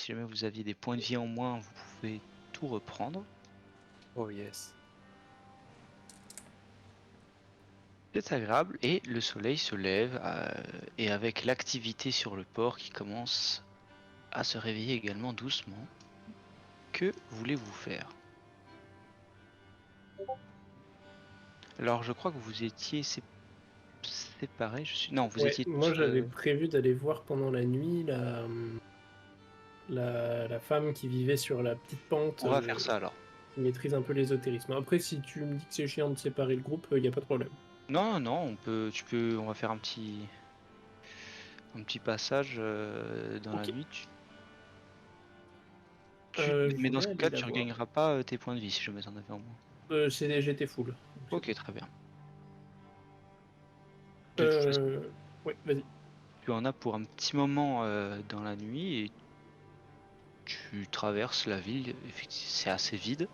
Si jamais vous aviez des points de vie en moins, vous pouvez tout reprendre. Oh yes. C'est agréable et le soleil se lève et avec l'activité sur le port qui commence à se réveiller également doucement. Que voulez-vous faire? Alors je crois que vous étiez séparés, non, vous Ouais, étiez moi tous... j'avais prévu d'aller voir pendant la nuit la femme qui vivait sur la petite pente, On va faire ça alors. qui maîtrise un peu l'ésotérisme. Après, si tu me dis que c'est chiant de séparer le groupe, y a pas de problème. Non, non, on va faire un petit passage dans la OK. nuit. Je Mais dans voulais ce aller cas, la tu voir. regagneras pas tes points de vie si jamais t'en avais en moins. J'étais full, donc c'est Ok, bon. très bien. De toute façon, Ouais, vas-y. tu en as pour un petit moment dans la nuit et tu traverses la ville. Effectivement, c'est assez vide,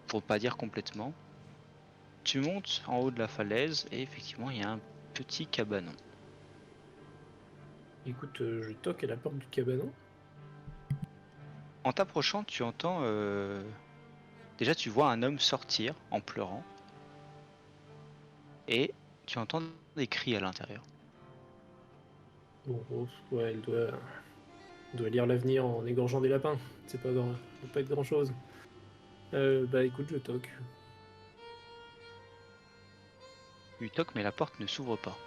pour pas dire complètement. Tu montes en haut de la falaise et effectivement, il y a un petit cabanon. Écoute, je toque à la porte du cabanon. En t'approchant, tu entends... Déjà, tu vois un homme sortir en pleurant et tu entends des cris à l'intérieur. Bon, oh, ouais, elle doit lire l'avenir en égorgeant des lapins. C'est pas grand, ça doit pas être grand-chose. Bah écoute, je toque. Tu toques, mais la porte ne s'ouvre pas.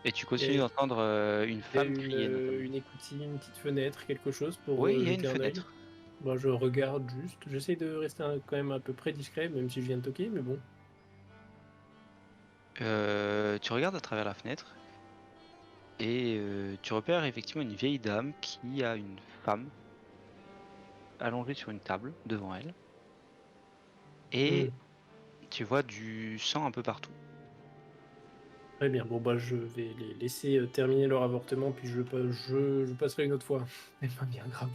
Et tu Il y continues a, d'entendre une y a femme crier notamment. une écoutille, une petite fenêtre, quelque chose pour Oui, il y a une jeter un œil. fenêtre. Bah je regarde juste. J'essaie de rester quand même à peu près discret, même si je viens de toquer, mais bon. Tu regardes à travers la fenêtre et tu repères effectivement une vieille dame qui a une femme allongée sur une table devant elle. Et Hmm. tu vois du sang un peu partout. Très bien. Bon bah je vais les laisser terminer leur avortement, puis je passerai une autre fois. C'est pas bien grave.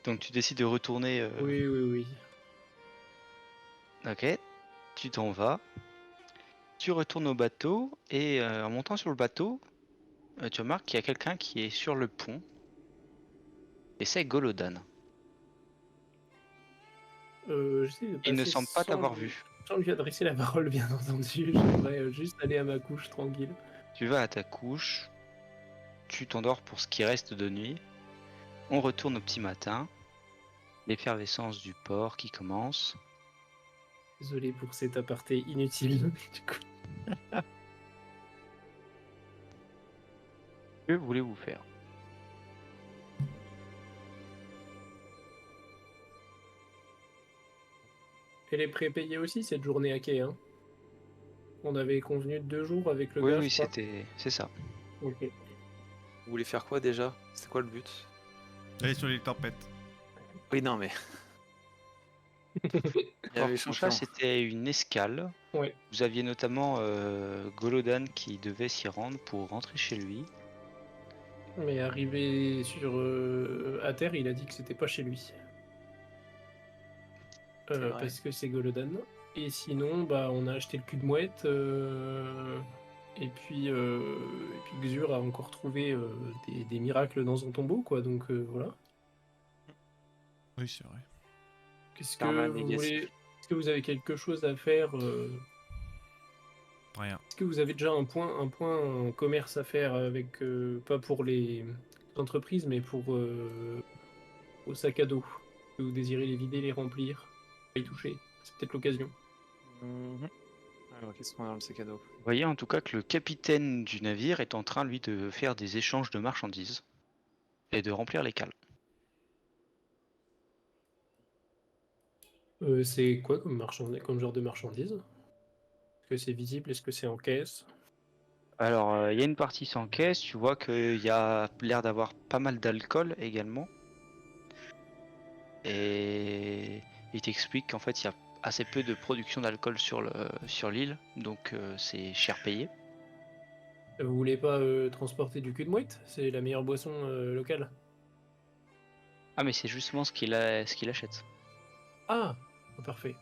Donc tu décides de retourner. Oui, oui, oui. Ok, tu t'en vas. Tu retournes au bateau et en montant sur le bateau, tu remarques qu'il y a quelqu'un qui est sur le pont et c'est Golodan. J'essaie de Il ne passer semble pas t'avoir vu. sans lui adresser la parole, bien entendu. J'aimerais juste aller à ma couche tranquille. Tu vas à ta couche, tu t'endors pour ce qui reste de nuit. On retourne au petit matin, l'effervescence du port qui commence. Désolé pour cet aparté inutile. Du coup. Que voulez-vous faire? Elle est prépayée aussi cette journée à quai, hein. On avait convenu de 2 jours avec le Oui, gars, je oui, crois. c'est ça. OK. Vous voulez faire quoi déjà? C'est quoi le but? Allez sur les tempêtes. Oui, non, mais il y Alors avait pour ça, champion. c'était une escale. Ouais, Vous aviez notamment Golodan qui devait s'y rendre pour rentrer chez lui. mais arrivé à terre, il a dit que c'était pas chez lui. C'est vrai. Parce que c'est Golodan. Et sinon, bah, on a acheté le cul de mouette, et puis Xur a encore trouvé, des miracles dans son tombeau, quoi, donc voilà. Oui, c'est vrai. Qu'est-ce que Karma vous voulez? négatif. Est-ce que vous avez quelque chose à faire? Rien. Est-ce que vous avez déjà un point commerce à faire avec, pas pour les entreprises, mais pour vos sacs à dos? Que vous désirez les vider, les remplir, pas y toucher? C'est peut-être l'occasion. Mhm. Alors, qu'est-ce qu'on a dans le sac à dos? Vous voyez en tout cas que le capitaine du navire est en train, lui, de faire des échanges de marchandises et de remplir les cales. C'est quoi comme genre de marchandise? Est-ce que c'est visible? Est-ce que c'est en caisse? Alors, il y a une partie sans caisse, tu vois qu'il y a l'air d'avoir pas mal d'alcool également. Et il t'explique qu'en fait, il y a assez peu de production d'alcool sur l'île, donc c'est cher payé. Vous voulez pas transporter du cul de mouette? C'est la meilleure boisson locale. Ah, mais c'est justement ce qu'il achète. Ah! Parfait.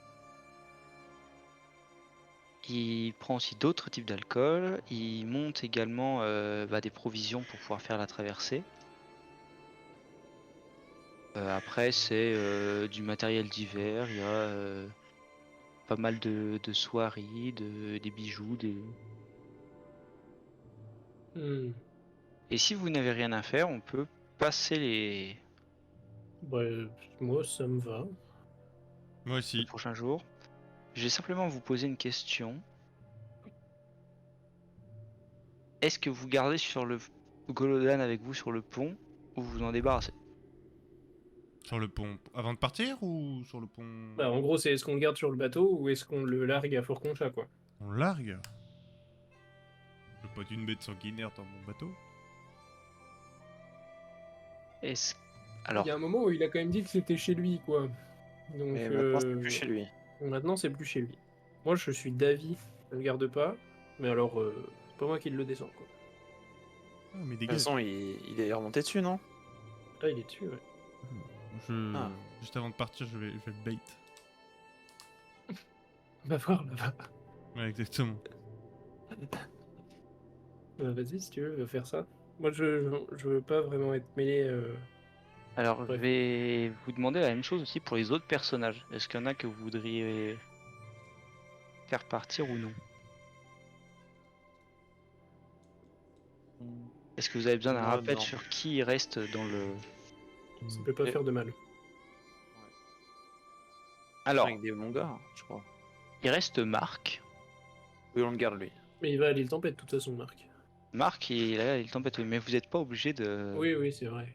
Il prend aussi d'autres types d'alcool. Il monte également des provisions pour pouvoir faire la traversée. Après, c'est du matériel divers. Il y a pas mal de soieries, des bijoux. Hmm. Et si vous n'avez rien à faire, on peut passer Bah, moi, ça me va. Moi les aussi. prochains jours. Je vais simplement vous poser une question. Est-ce que vous gardez sur le Golodan avec vous sur le pont ou vous en débarrassez? Sur le pont. Avant de partir ou sur le pont? Bah, en gros, c'est est-ce qu'on le garde sur le bateau ou est-ce qu'on le largue à Fort Concha, quoi. On largue. Je veux pas être une bête sanguinaire dans mon bateau. Est-ce... Il Alors, y a un moment où il a quand même dit que c'était chez lui, quoi. Donc, Mais maintenant, c'est plus chez lui. maintenant, c'est plus chez lui. Moi, je suis d'avis, je le garde pas. Mais alors, c'est pas moi qui le descends, quoi. Ah, mais De toute dégage. façon, il est remonté dessus, non? Là, il est dessus, ouais. Ah. Juste avant de partir, je vais le bait. Va voir, là-bas. Ouais, exactement. Bah, vas-y, si tu veux, va faire ça. Moi, je veux pas vraiment être mêlé. alors je Bref. vais vous demander la même chose aussi pour les autres personnages. Est-ce qu'il y en a que vous voudriez faire partir ou non? Est-ce que vous avez besoin d'un Moi, rappel non. sur qui reste dans le... Ça peut pas Et- faire de mal. Alors, Avec des bons gars, je crois. il reste Marc. Oui, on le garde, lui. Mais il va aller le tempête, de toute façon, Marc. Marc, il a le tempête, oui, mais vous n'êtes pas obligé de... Oui, oui, c'est vrai.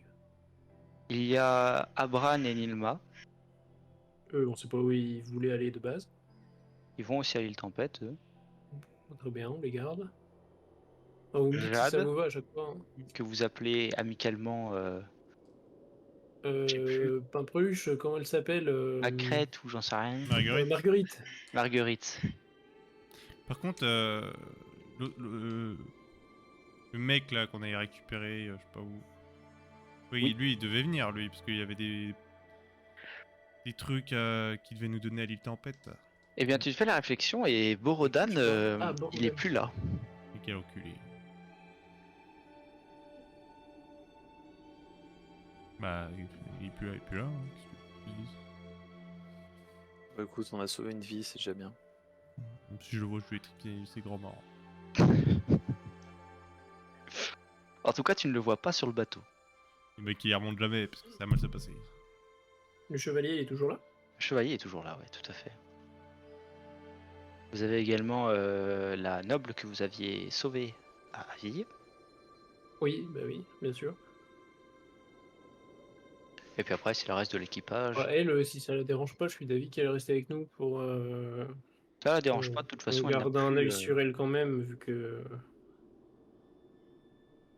Il y a Abran et Nilma. Eux, on sait pas où ils voulaient aller de base. Ils vont aussi à l'île Tempête, eux. Très bien, on les garde. Ah, vous me dites si ça Jade, vous va à chaque fois. Hein. que vous appelez amicalement je sais plus, Pimpruche, comment elle s'appelle Macrète ou j'en sais rien. Marguerite. Marguerite. Marguerite. Par contre, le, le- le mec là qu'on avait récupéré, je sais pas où. Oui, Oui. lui il devait venir, lui, parce qu'il y avait des trucs qu'il devait nous donner à l'île Tempête. Eh bien, tu te fais la réflexion et Borodan, Ah, il est Borodan. plus là. Et quel enculé. Bah, il est plus là, hein, qu'est-ce que tu dis. Bah, écoute, on a sauvé une vie, c'est déjà bien. Si je le vois, je lui ai étriqué ses grands morts. En tout cas, tu ne le vois pas sur le bateau. Le mec il y remonte jamais, parce que ça a mal se passer. Le chevalier, il est toujours là. Le chevalier est toujours là, ouais, tout à fait. Vous avez également la noble que vous aviez sauvée à Aville. Oui, bah oui, bien sûr. Et puis après, c'est le reste de l'équipage. Ouais, elle, si ça la dérange pas, je suis d'avis qu'elle reste avec nous pour. Ça la dérange pas, de toute On façon, elle n'a garde un œil plus, sur elle quand même, vu que.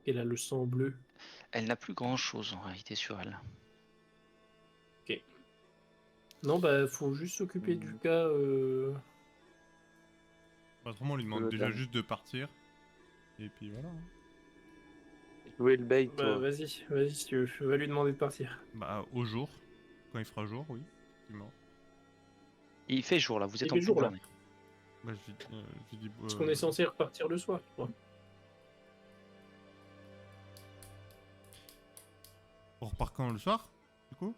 Elle a le sang bleu. elle n'a plus grand chose en réalité sur elle. Non, bah, faut juste s'occuper du cas. Autrement, on lui demande Le déjà dame. juste de partir. Et puis voilà. Hein. Jouer le bait, Bah, toi. vas-y, vas-y, si tu veux. Va lui demander de partir. Bah, au jour. Quand il fera jour, oui. Effectivement. Il fait jour là, vous êtes Il en fait pleine jour, là. journée. Bah, j'ai dit. Parce qu'on est censé repartir le soir, je crois. On repart quand le soir, du coup?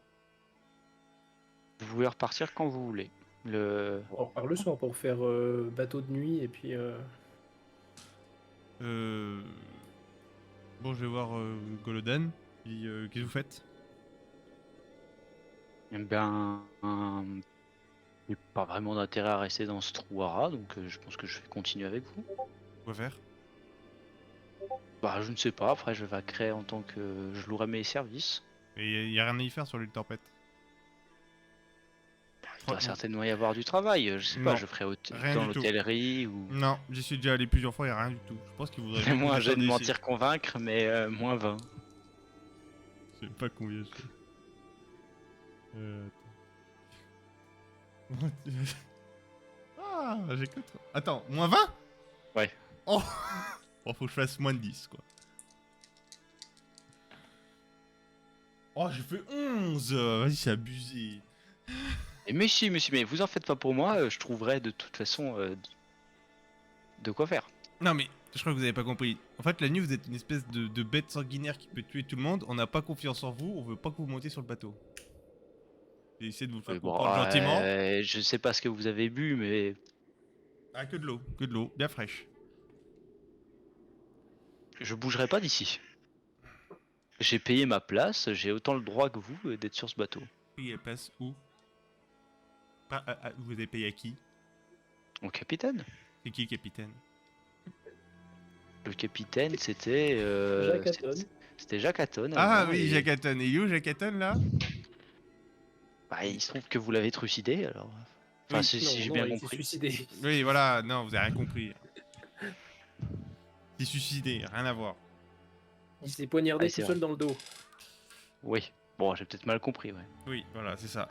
Vous pouvez repartir quand vous voulez. On repart le soir pour faire bateau de nuit et puis. Bon, je vais voir Golodan. Puis, qu'est-ce que vous faites? Eh bien, j'ai pas vraiment d'intérêt à rester dans ce trou à rats, donc je pense que je vais continuer avec vous. Quoi faire? Bah, je ne sais pas, après je vaquerai en tant que je louerai mes services. Et y a rien à y faire sur l'île Tempête. Il doit certainement y avoir du travail, je sais pas, Non, je ferai rien dans du tout. l'hôtellerie ou. Non, j'y suis déjà allé plusieurs fois, y a rien du tout. Je pense qu'il voudrait. Moi, que j'ai de descende mentir convaincre, mais moins 20. ici. Je sais pas combien je fais. Ah, j'ai que 3. Attends, moins 20? Ouais. Oh Bon, faut que je fasse moins de 10, quoi. Oh, j'ai fait 11. Vas-y, c'est abusé. Et mais si, mais vous en faites pas pour moi, je trouverai de toute façon de quoi faire. Non mais, je crois que vous avez pas compris. En fait, la nuit, vous êtes une espèce de bête sanguinaire qui peut tuer tout le monde. On n'a pas confiance en vous, on veut pas que vous montiez sur le bateau. J'ai essayé de vous faire Mais bon, comprendre gentiment. je sais pas ce que vous avez bu, mais Ah, que de l'eau, bien fraîche. je bougerai pas d'ici. J'ai payé ma place, j'ai autant le droit que vous d'être sur ce bateau. Oui, elle passe où? Vous avez payé à qui? Mon capitaine. C'est qui le capitaine? Le capitaine, c'était Jacques Hatton. c'était Jacques Hatton. Ah avant, oui, et- Jacques Hatton. Et où Jacques Hatton là? Bah, il se trouve que vous l'avez trucidé, alors. Enfin, Oui. si j'ai Non, bien il s'est compris. suicidé. Oui, voilà, non, vous avez rien compris. Il s'est suicidé, rien à voir. Il s'est poignardé Ah, c'est tout seul dans le dos. Oui. Bon, j'ai peut-être mal compris, ouais. Oui, voilà, c'est ça.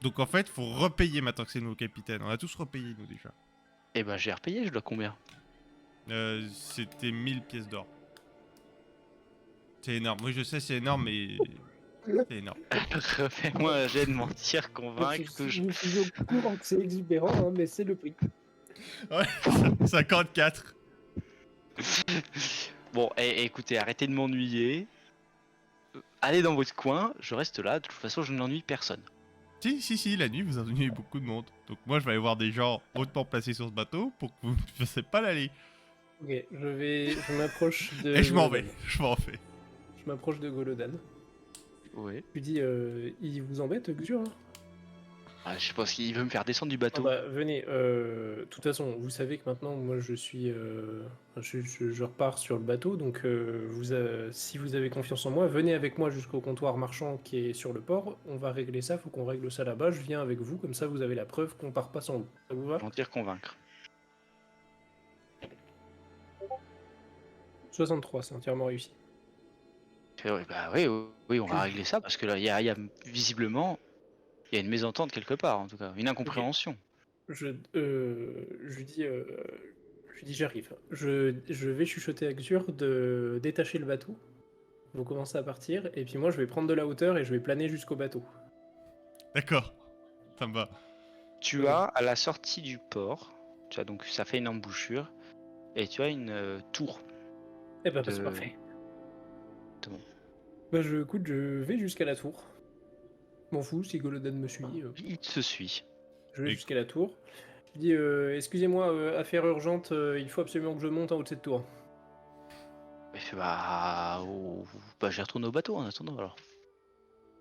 Donc en fait, faut repayer maintenant que c'est nous, capitaine. On a tous repayé, nous, déjà. Eh ben, j'ai repayé, je dois combien? C'était 1000 pièces d'or. C'est énorme. Oui, je sais, c'est énorme, mais... C'est énorme. Refais-moi un jet de mentir, convaincre que je... Je suis au courant que c'est exubérant, hein, mais c'est le prix. Ouais, 54. Bon, écoutez, arrêtez de m'ennuyer. Allez dans votre coin, je reste là, de toute façon je n'ennuie personne. Si, la nuit, vous ennuyez beaucoup de monde. Donc moi, je vais aller voir des gens hautement placés sur ce bateau pour que vous ne fassiez pas l'aller. Ok, je m'approche de. Et je m'en vais, Golodan. je m'en vais. Je m'approche de Golodan. Oui. Je lui dis, il vous embête, Xur, hein? Ah, je pense qu'il veut me faire descendre du Ah bateau. bah, venez. De toute façon, vous savez que maintenant, moi, je suis, je repars sur le bateau, donc si vous avez confiance en moi, venez avec moi jusqu'au comptoir marchand qui est sur le port. On va régler ça. Faut qu'on règle ça là-bas. Je viens avec vous, comme ça, vous avez la preuve qu'on part pas sans vous. Ça vous va? Mentir, convaincre. 63, c'est entièrement réussi. Ouais, bah oui, oui, on va régler ça parce que là, il y a visiblement, il y a une mésentente quelque part, en tout cas, une incompréhension. Je lui dis, j'arrive. Je vais chuchoter à Xur de détacher le bateau. Vous commencez à partir, et puis moi, je vais prendre de la hauteur et je vais planer jusqu'au bateau. D'accord, ça me va. Tu as à la sortie du port, tu as donc ça fait une embouchure et tu as une tour. Eh ben, bah, De- c'est parfait. de- Bah, je vais jusqu'à la tour. M'en fous si Golodan me suit. Il se suit. Je vais Et- jusqu'à la tour. Je dis, excusez-moi, affaire urgente, il faut absolument que je monte en haut de cette tour. Il fait bah, je retourne au bateau en attendant alors.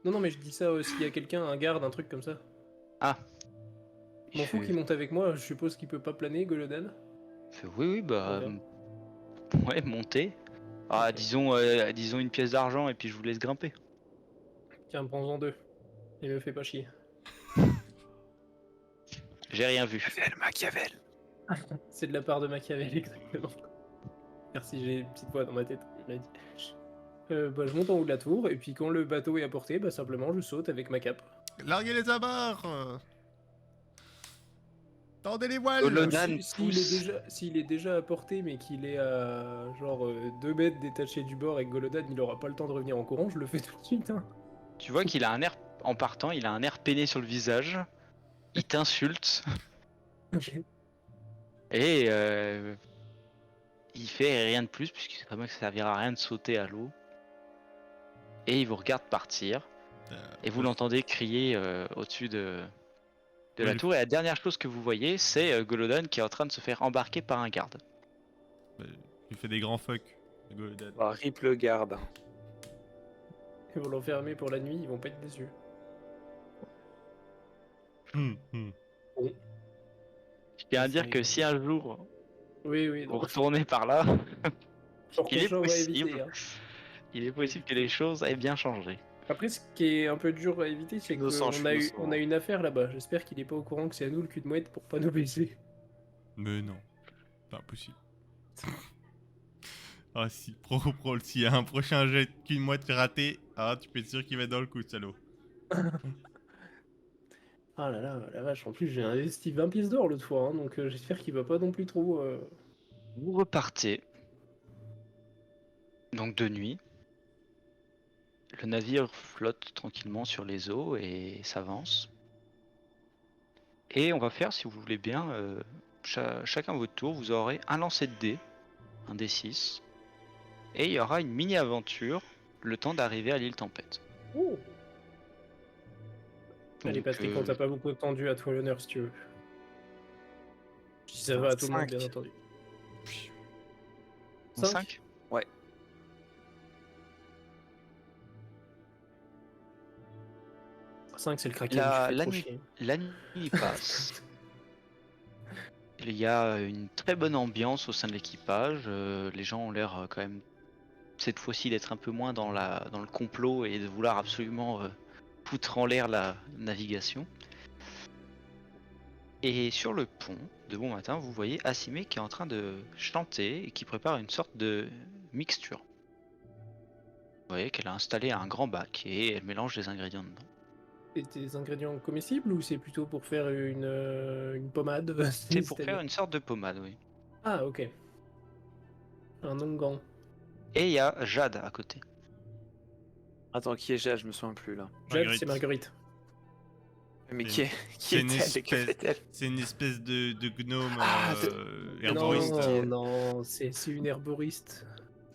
Non, mais je dis ça s'il y a quelqu'un, un garde, un truc comme ça. Ah. Il M'en fous fait- qu'il monte avec moi, je suppose qu'il peut pas planer, Golodan. il fait, oui, bah, Ouais. ouais, montez. Ah, Ok. disons une pièce d'argent et puis je vous laisse grimper. Tiens, prends-en deux. Et me fais pas chier. J'ai rien vu. Machiavel. C'est de la part de Machiavel, exactement. Merci, j'ai une petite voix dans ma tête. Il m'a dit. Bah, je monte en haut de la tour, et puis quand le bateau est à portée, bah, simplement je saute avec ma cape. Larguez les amarres. Tendez les voiles. Golodan S'il est déjà à portée, mais qu'il est à genre 2 mètres détaché du bord avec Golodan, il aura pas le temps de revenir en courant, je le fais tout de suite. Hein. Tu vois qu'il a un air, en partant, il a un air peiné sur le visage. Il t'insulte et il fait rien de plus puisqu'il sait très bien que ça servira à rien de sauter à l'eau. Et il vous regarde partir et vous l'entendez crier au-dessus de la Oui, tour. Et la dernière chose que vous voyez, c'est Golodan qui est en train de se faire embarquer par un garde. Tu fais des grands fuck. Golodan. Bah, rip le garde. Ils vont l'enfermer pour la nuit, ils vont pas être déçus. Je tiens à dire que si un jour Oui, vous donc, retournez par là, genre il est prochain, on va possible. éviter. Hein. Il est possible que les choses aient bien changé. Après, ce qui est un peu dur à éviter, c'est Innocent, je qu'on suis on innocent. a une affaire là-bas. J'espère qu'il est pas au courant que c'est à nous le cul de mouette pour pas nous blesser. Mais non, pas impossible. Ah si, pro, s'il y a un prochain jet qu'une moitié raté, ah tu peux être sûr qu'il va être dans le coup, salaud. Ah là là, la vache, en plus j'ai investi 20 pièces d'or l'autre fois, hein, donc j'espère qu'il va pas non plus trop... Vous repartez donc de nuit. Le navire flotte tranquillement sur les eaux et s'avance. Et on va faire, si vous voulez bien, chacun votre tour, vous aurez un lancer de dés, un D6, et il y aura une mini-aventure, le temps d'arriver à l'île Tempête. Oh. Allez, Donc, Patrick, on t'a pas beaucoup tendu, à toi l'honneur si tu veux. Si ça va à tout le monde, bien 5. entendu. en 5. 5. Ouais. 5, c'est le kraken, La- tu fais la trop nuit- chier. La nuit passe. Il y a une très bonne ambiance au sein de l'équipage. Les gens ont l'air quand même cette fois-ci d'être un peu moins dans le complot et de vouloir absolument foutre en l'air la navigation. Et sur le pont, de bon matin, vous voyez Asime qui est en train de chanter et qui prépare une sorte de mixture. Vous voyez qu'elle a installé un grand bac et elle mélange les ingrédients dedans. C'est des ingrédients comestibles ou c'est plutôt pour faire une pommade? C'est pour faire une sorte de pommade, oui. Ah, ok. Un onguent. Et il y a Jade à côté. Attends, qui est Jade? Je me souviens plus là. Jade, Marguerite. c'est Marguerite. Mais C'est qui une- est, qui c'est une est-elle et que espèce- fait-elle? C'est une espèce de gnome Ah, herboriste. herboriste. Non, c'est une herboriste.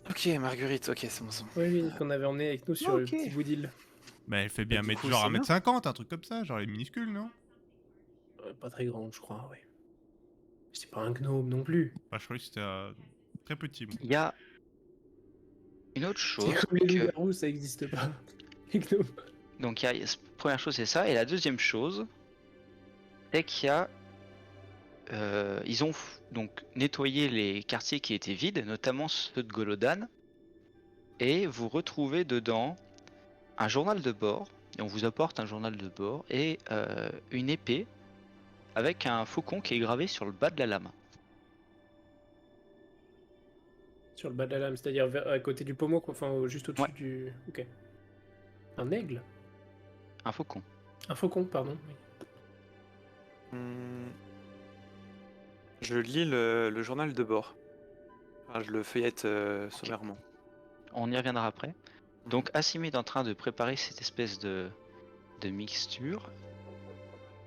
Ok, Marguerite, ok, c'est bon. Oui, qu'on avait emmené avec nous sur Ok. le petit bout d'île. Bah, elle fait bien du mettre coup, genre c'est 1m50, un truc comme ça, genre les minuscules, non? Pas très grande, je crois, ouais. C'est pas un gnome non plus. Bah, je croyais que c'était très petit. Moi. Il y a une autre C'est chose comme les que... loups-garous, ça existe pas. Les gnomes. Donc première chose c'est ça, et la deuxième chose, c'est qu'il y a... ils ont donc nettoyé les quartiers qui étaient vides, notamment ceux de Golodan, et vous retrouvez dedans un journal de bord, et on vous apporte un journal de bord, et une épée avec un faucon qui est gravé sur le bas de la lame. Sur le bas de la lame, c'est-à-dire à côté du pommeau, quoi. Enfin, juste au-dessus Ouais. du... Ok. Un aigle? Un faucon. Un faucon, pardon. Oui. Je lis le journal de bord. Enfin, je le feuillette sommairement. On y reviendra après. Donc Asime est en train de préparer cette espèce de mixture.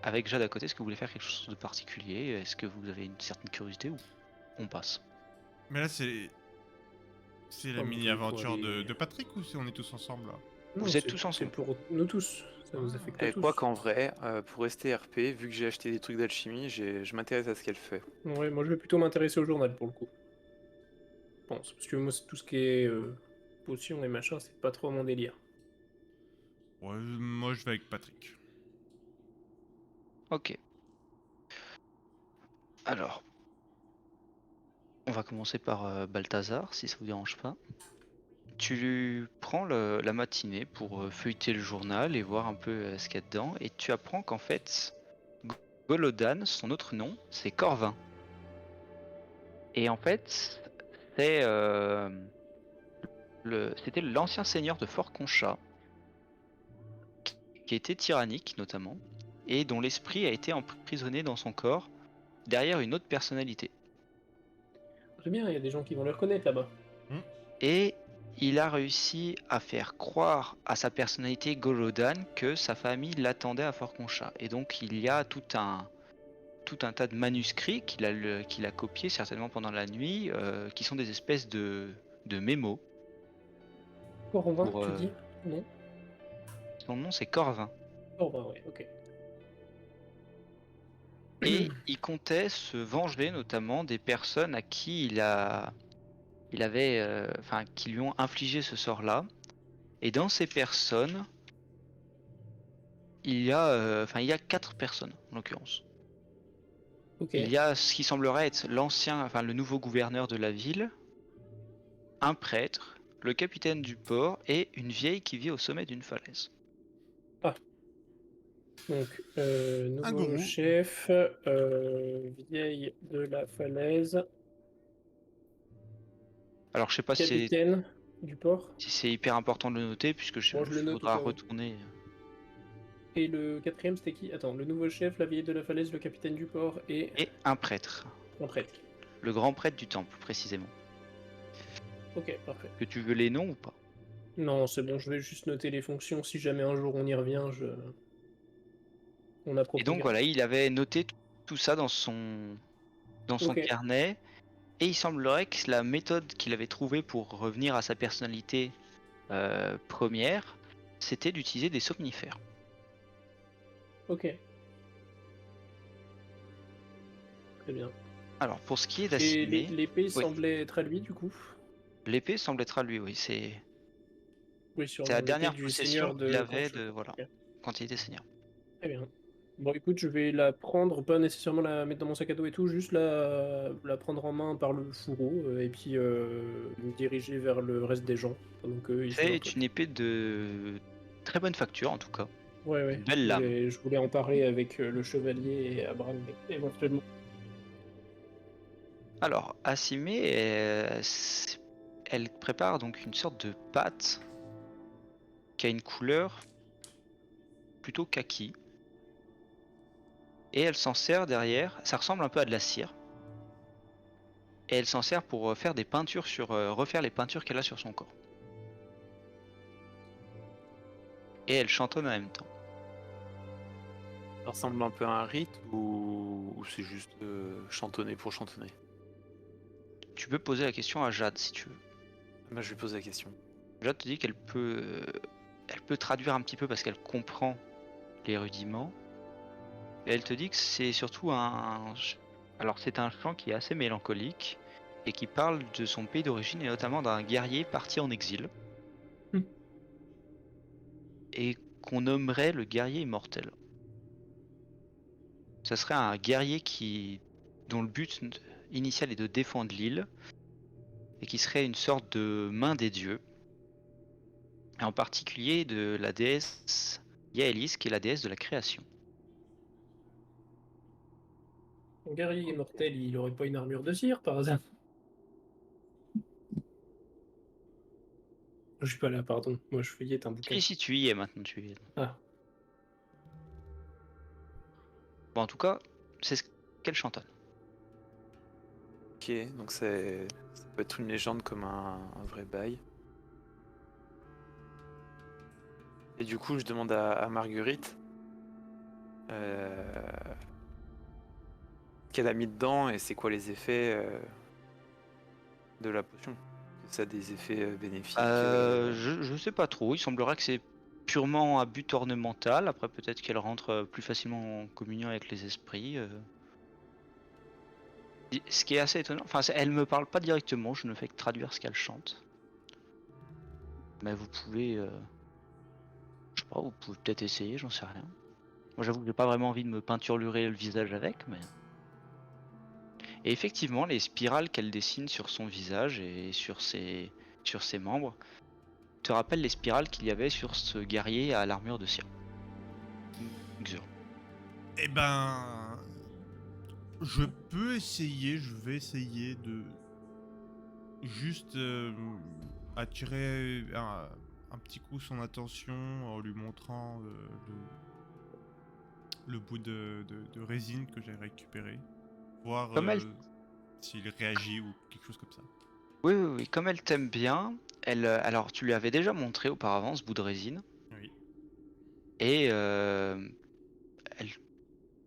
Avec Jade à côté, est-ce que vous voulez faire quelque chose de particulier? Est-ce que vous avez une certaine curiosité ou on passe? Mais là, c'est. C'est la Oh, mini-aventure faut aller- de Patrick ou on est tous ensemble là? Non, Vous êtes c'est- tous ensemble. C'est pour nous tous. Ça nous affecte Et tous. quoi qu'en vrai, pour rester RP, vu que j'ai acheté des trucs d'alchimie, je m'intéresse à ce qu'elle fait. Ouais, moi je vais plutôt m'intéresser au journal pour le coup. Je pense. Parce que moi, c'est tout ce qui est potions et machin, c'est pas trop mon délire. Ouais, moi je vais avec Patrick. Ok. Alors, on va commencer par Balthazar, si ça vous dérange pas. Tu prends la matinée pour feuilleter le journal et voir un peu ce qu'il y a dedans, et tu apprends qu'en fait, Golodan, son autre nom, c'est Corvin. Et en fait, c'était l'ancien seigneur de Fort Concha, qui était tyrannique notamment, et dont l'esprit a été emprisonné dans son corps, derrière une autre personnalité. Très bien, il y a des gens qui vont le reconnaître là-bas. Et il a réussi à faire croire à sa personnalité Golodan que sa famille l'attendait à Fort Concha. Et donc il y a tout un tas de manuscrits qu'il a copiés certainement pendant la nuit, qui sont des espèces de mémos. Corvin, Pour, tu dis? Non? Son nom c'est Corvin. Corvin, ouais, ok. Et il comptait se venger notamment des personnes à qui qui lui ont infligé ce sort-là. Et dans ces personnes, il y a 4 personnes en l'occurrence. Ok. Il y a ce qui semblerait être le nouveau gouverneur de la ville, un prêtre, le capitaine du port et une vieille qui vit au sommet d'une falaise. Donc, Un nouveau gourou. chef, vieille de la falaise, Alors je sais pas capitaine du port, si c'est hyper important de le noter puisque Bon, je le note au faudra cas où. retourner. et le quatrième c'était qui? Attends, le nouveau chef, la vieille de la falaise, le capitaine du port et Et un prêtre, un prêtre. le grand prêtre du temple précisément. Ok, parfait. Que tu veux les noms ou pas? Non, c'est bon, je vais juste noter les fonctions, si jamais un jour on y revient, on Et donc appropriera. voilà, il avait noté tout ça dans son dans son Ok. carnet. Et il semblerait que la méthode qu'il avait trouvée pour revenir à sa personnalité première, c'était d'utiliser des somnifères. Ok. Très bien. Alors, pour ce qui est Et d'Assimé, l'épée oui, semblait être à lui, du coup. l'épée semble être à lui, oui. C'est Oui, sur la l'épée dernière du possession seigneur qu'il de avait Grange. de voilà, Ok. quand il était seigneur. Très bien. Bon, écoute, je vais la prendre, pas nécessairement la mettre dans mon sac à dos et tout, juste la prendre en main par le fourreau et puis me diriger vers le reste des gens pendant qu'eux ils font leur C'est truc. une épée de très bonne facture en tout cas, Ouais, ouais. une belle lame. Je voulais en parler avec le chevalier et Abraham éventuellement. Alors, Assimé, elle prépare donc une sorte de pâte qui a une couleur plutôt kaki. Et elle s'en sert derrière, ça ressemble un peu à de la cire. Et elle s'en sert pour faire des peintures refaire les peintures qu'elle a sur son corps. Et elle chantonne en même temps. Ça ressemble un peu à un rite ou c'est juste chantonner pour chantonner? Tu peux poser la question à Jade si tu veux. Moi, je lui pose la question. Jade te dit elle peut traduire un petit peu parce qu'elle comprend les rudiments. Et elle te dit que c'est surtout alors c'est un chant qui est assez mélancolique et qui parle de son pays d'origine et notamment d'un guerrier parti en exil Hmm. et qu'on nommerait le guerrier immortel. Ça serait un guerrier dont le but initial est de défendre l'île et qui serait une sorte de main des dieux, et en particulier de la déesse Yaelis qui est la déesse de la création. Mon guerrier immortel, il aurait pas une armure de cire par hasard? Je suis pas là, pardon. Moi, je feuillette un bouquin. Si tu y es maintenant, tu y es. Ah, Bon, en tout cas, c'est ce qu'elle chantonne. Ok, donc ça peut être une légende comme un vrai bail. Et du coup, je demande à Marguerite euh, qu'elle a mis dedans et c'est quoi les effets de la potion. Que ça a des effets bénéfiques. Je sais pas trop, il semblerait que c'est purement à but ornemental, après peut-être qu'elle rentre plus facilement en communion avec les esprits. Ce qui est assez étonnant, enfin elle me parle pas directement, je ne fais que traduire ce qu'elle chante. Mais vous pouvez, je sais pas, vous pouvez peut-être essayer, j'en sais rien. Moi j'avoue que j'ai pas vraiment envie de me peinturlurer le visage avec, mais... Et effectivement, les spirales qu'elle dessine sur son visage et sur ses membres te rappellent les spirales qu'il y avait sur ce guerrier à l'armure de cire. Xur. Eh ben... Je peux essayer, je vais essayer de... Juste attirer un petit coup son attention en lui montrant le bout de résine que j'ai récupéré. Voir Comme elle s'il réagit ou quelque chose comme ça. Oui, oui, oui, comme elle t'aime bien, alors tu lui avais déjà montré auparavant ce bout de résine, Oui. et elle,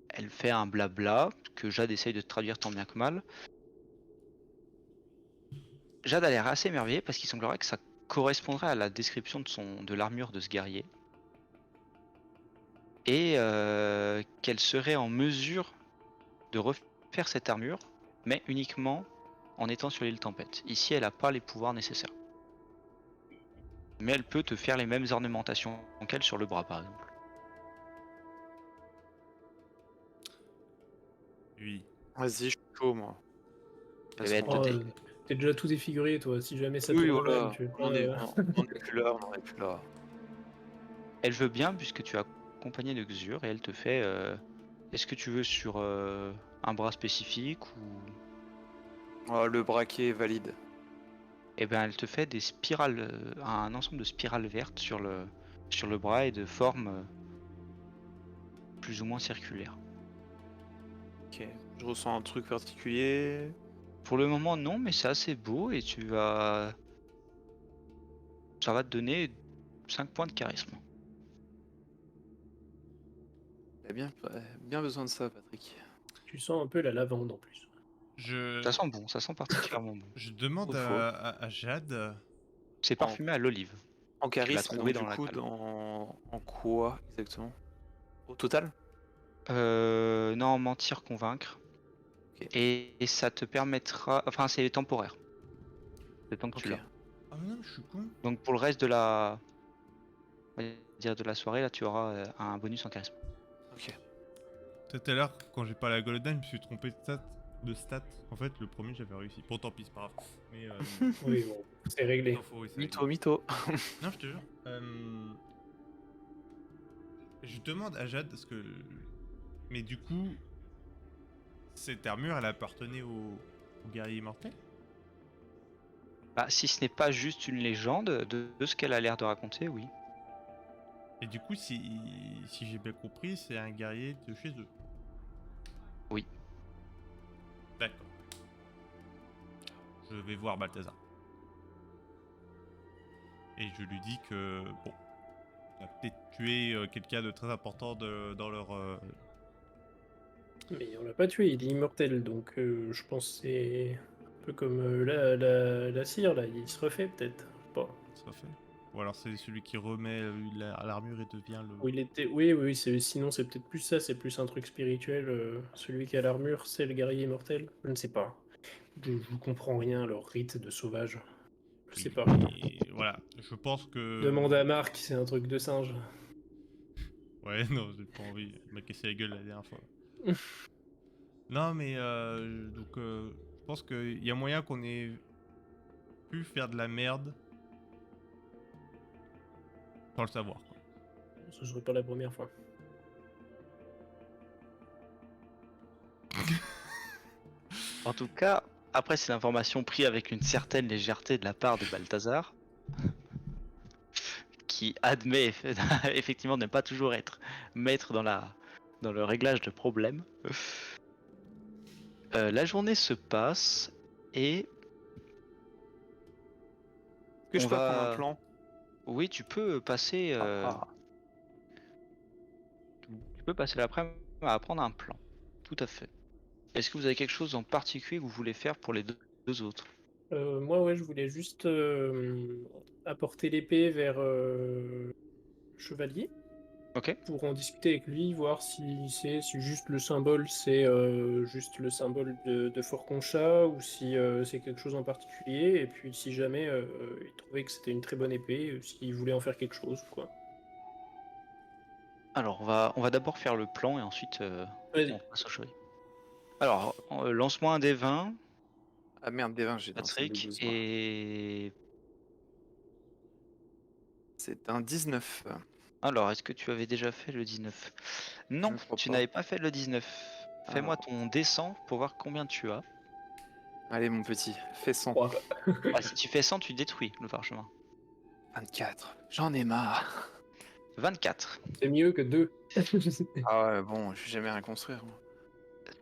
elle fait un blabla que Jade essaye de traduire tant bien que mal. Jade a l'air assez émerveillée parce qu'il semblerait que ça correspondrait à la description de l'armure de ce guerrier, et qu'elle serait en mesure de refaire cette armure, mais uniquement en étant sur l'île Tempête. Ici, elle n'a pas les pouvoirs nécessaires. Mais elle peut te faire les mêmes ornementations qu'elle sur le bras, par exemple. Oui. Vas-y, je suis chaud, moi. Eh ben, oh, t'es déjà tout défiguré, toi. Si jamais ça Oui, tourne mal, voilà. tu veux On pas. en est, on en est plus là, on en est plus là. Elle veut bien puisque tu es accompagné de Xur et elle te fait est-ce que tu veux sur un bras spécifique ou Oh, le braquet est valide. eh ben elle te fait des spirales un ensemble de spirales vertes sur le bras et de forme plus ou moins circulaire. Ok. Je ressens un truc particulier. Pour le moment non mais c'est assez beau et ça va te donner 5 points de charisme. T'as bien besoin de ça, Patrick. Tu sens un peu la lavande en plus. Je, Ça sent bon, ça sent particulièrement bon. je demande Faut. à Jade. C'est parfumé à l'olive. En Tu l'as charisme, trouvé donc dans du la coup, cale. en quoi exactement? Au total? Non, mentir, convaincre. Ok. Et ça te permettra... Enfin, c'est temporaire. C'est tant que tu Ok. l'as. Ah mais non, je suis con. Donc pour le reste de la... on va dire de la soirée, là, tu auras un bonus en charisme. Ok. Tout à l'heure, quand j'ai parlé à Golden, je me suis trompé de stat. En fait, le premier, j'avais réussi. Bon, tant pis, c'est pas grave. Mais Oui, bon, c'est réglé. s'en fout, oui, c'est réglé. Mytho. Non, je te jure. Je demande à Jade parce que. Mais du coup, cette armure, elle appartenait au guerrier immortel? Bah, si ce n'est pas juste une légende, de ce qu'elle a l'air de raconter, oui. Et du coup, si j'ai bien compris, c'est un guerrier de chez eux. Oui. D'accord. Je vais voir Balthazar. Et je lui dis que, bon, on a peut-être tué quelqu'un de très important dans leur... Mais on l'a pas tué, il est immortel, donc je pense que c'est un peu comme la cire, là, il se refait peut-être. Je sais pas. Ça fait. Ou alors c'est celui qui remet l'armure et devient le... Où il était... Oui, oui, sinon c'est peut-être plus ça, c'est plus un truc spirituel. Celui qui a l'armure, c'est le guerrier immortel. Je ne sais pas. Je comprends rien à leur rite de sauvage. Je sais pas. Et voilà, je pense que... Demande à Marc, c'est un truc de singe. Ouais, non, j'ai pas envie. Il m'a cassé la gueule la dernière fois. Non, mais donc, je pense qu'il y a moyen qu'on ait pu faire de la merde sans le savoir, quoi. Ce serait pas la première fois. En tout cas, après c'est l'information prise avec une certaine légèreté de la part de Balthazar, qui admet effectivement ne pas toujours être maître dans le réglage de problèmes. La journée se passe et Est-ce que je on peux prendre un va... plan? Oui, tu peux passer... Ah. Tu peux passer l'après-midi à apprendre un plan. Tout à fait. Est-ce que vous avez quelque chose en particulier que vous voulez faire pour les deux autres? Moi, ouais, je voulais juste apporter l'épée vers Chevalier Ok. pour en discuter avec lui, voir si juste le symbole, c'est juste le symbole de Fort Concha ou si c'est quelque chose en particulier. Et puis, si jamais il trouvait que c'était une très bonne épée, s'il voulait en faire quelque chose, quoi. Alors, on va d'abord faire le plan et ensuite Vas-y. on passe au chevalier. Alors, lance-moi un des 20, Ah merde, des 20, j'ai lancé des Patrick, 12 moi. et... C'est un 19. Alors, est-ce que tu avais déjà fait le 19? Non, ne crois tu pas. n'avais pas fait le 19. Fais-moi Alors. ton descend pour voir combien tu as. Allez, mon petit, fais 100. 3. Ah, si tu fais 100, tu détruis le parchemin. 24. J'en ai marre. 24. C'est mieux que 2. Ah ouais, bon, je vais jamais rien construire, moi.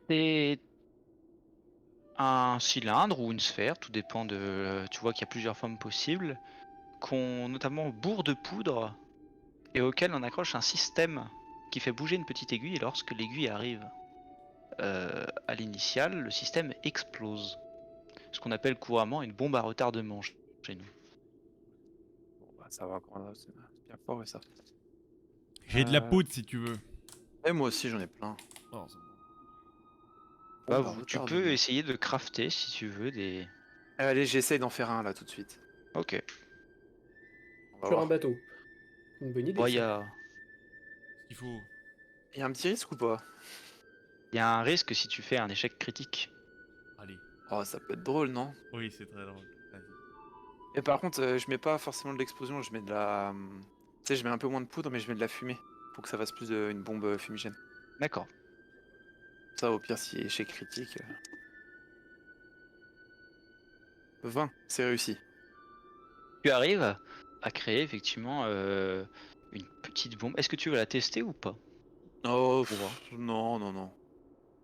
C'est un cylindre ou une sphère, tout dépend de... Tu vois qu'il y a plusieurs formes possibles, qu'on notamment bourre de poudre et auquel on accroche un système qui fait bouger une petite aiguille et lorsque l'aiguille arrive à l'initiale, le système explose. Ce qu'on appelle couramment une bombe à retardement chez nous. Bon, bah, ça va, c'est bien fort, et ça. J'ai de la poudre si tu veux. Et moi aussi, j'en ai plein. Oh, c'est bon. Bah, Bon, bah, tu retardement. peux essayer de crafter si tu veux des... Allez, j'essaye d'en faire un, là, tout de suite. Ok. On va Sur un voir. bateau. Une bonne idée. Bon, il y Ça. a... Ce qu'il faut. Il y a un petit risque ou pas? Il y a un risque si tu fais un échec critique. Allez. Oh, ça peut être drôle, non? Oui, c'est très drôle. Vas-y. Et par contre, je mets pas forcément de l'explosion, je mets de la... Tu sais, je mets un peu moins de poudre, mais je mets de la fumée. Pour que ça fasse plus une bombe fumigène. D'accord. Ça, au pire, si échec critique... 20, c'est réussi. Tu arrives à créer effectivement une petite bombe. Est-ce que tu veux la tester ou pas? Oh, Pour voir. non, non, non.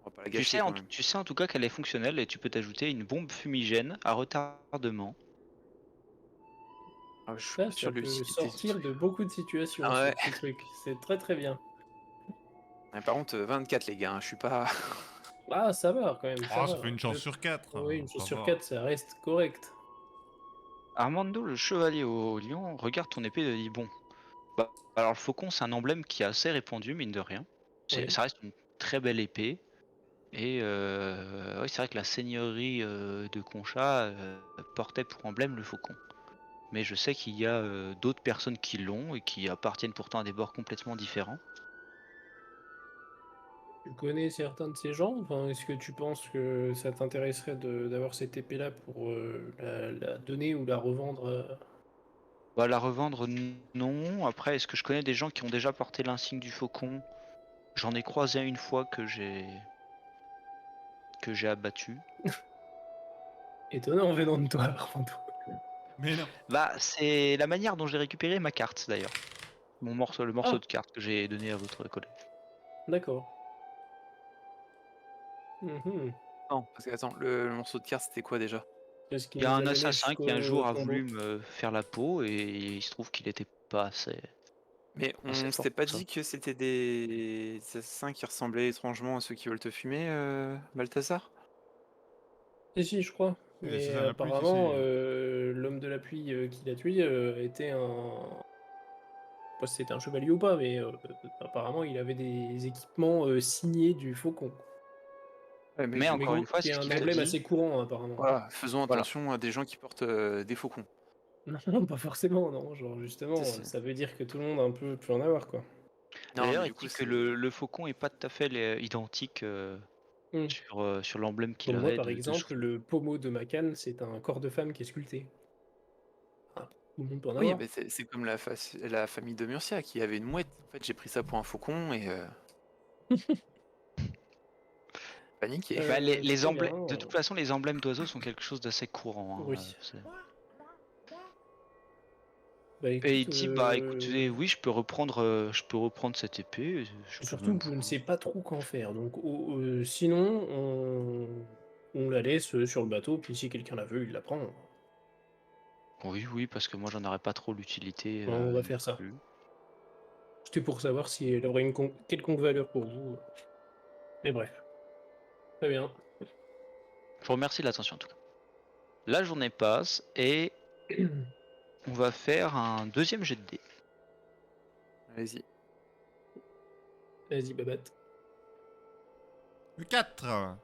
On va pas la Tu gâcher sais, quand même. tu sais en tout cas qu'elle est fonctionnelle et tu peux t'ajouter une bombe fumigène à retardement. Ah, je suis Ça, pas sûr ça de peut l'utilité. sortir de beaucoup de situations, Ah ouais. ce petit truc. C'est très très bien. Mais par contre, 24 les gars, hein, je suis pas... Ah, ça va quand même, ça Ah, ça va. fait une chance sur 4. Oui, une chance ça sur va. 4, ça reste correct. Armando, le chevalier au lion, regarde ton épée et dit bon. Bah, alors le faucon, c'est un emblème qui est assez répandu, mine de rien. Oui. Ça reste une très belle épée. Et oui, c'est vrai que la seigneurie de Concha portait pour emblème le faucon. Mais je sais qu'il y a d'autres personnes qui l'ont et qui appartiennent pourtant à des bords complètement différents. Tu connais certains de ces gens? Enfin, est-ce que tu penses que ça t'intéresserait d'avoir cette épée-là pour la donner ou la revendre Bah, la revendre, non. Après, est-ce que je connais des gens qui ont déjà porté l'insigne du faucon? J'en ai croisé une fois que j'ai abattu. étonnant venant de toi, Armando. Mais non. Bah, c'est la manière dont j'ai récupéré ma carte d'ailleurs. Le morceau Ah, de carte que j'ai donné à votre collègue. d'accord. Mhm. Non, parce que attends, le morceau de carte c'était quoi déjà? Est-ce Il qu'il y a nous un a mené assassin qui un jusqu'au jour a tombeau? voulu me faire la peau et il se trouve qu'il était pas Mais assez on fort s'était pas pour ça. dit que c'était des assassins qui ressemblaient étrangement à ceux qui veulent te fumer, Balthazar? Si, je crois. Les Mais assassins de la pluie, si, apparemment, l'homme de la pluie qui l'a tué était un... Je sais pas si c'était un chevalier ou pas, mais apparemment, il avait des équipements signés du faucon. Ouais, mais Mais du Mais encore coup, une fois, qui est c'est ce un qu'il te emblème dit. assez courant, apparemment. voilà, faisons Voilà. attention à des gens qui portent des faucons. Non, pas forcément, non. Genre, Si, justement, si. ça veut dire que tout le monde un peu peut en avoir, quoi. Non, mais D'ailleurs, du il coup, dit que c'est. le faucon est pas tout à fait identique Hmm. sur l'emblème qu'il Comme moi, avait par dessous. exemple, le pommeau de ma canne, c'est un corps de femme qui est sculpté. Ah, tout le monde peut en Oui, avoir. mais c'est comme la famille de Murcia qui avait une mouette. En fait, j'ai pris ça pour un faucon et paniqué. Bah, les Très bien. emblèmes, de toute façon, les emblèmes d'oiseaux sont quelque chose d'assez courant, hein, Oui. Bah Et écoute, il dit bah écoutez, oui, je peux reprendre cette épée. Je peux surtout même que je ne vous. sais pas trop qu'en faire. Donc, sinon, on la laisse sur le bateau, puis si quelqu'un la veut, il la prend. Oui, oui, parce que moi j'en aurais pas trop l'utilité On va non faire ça. plus. C'était pour savoir si elle aurait une quelconque valeur pour vous. Mais bref, très bien. Je vous remercie de l'attention en tout cas. La journée passe et on va faire un deuxième jet de dés. Allez-y. Vas-y, Babat. 4.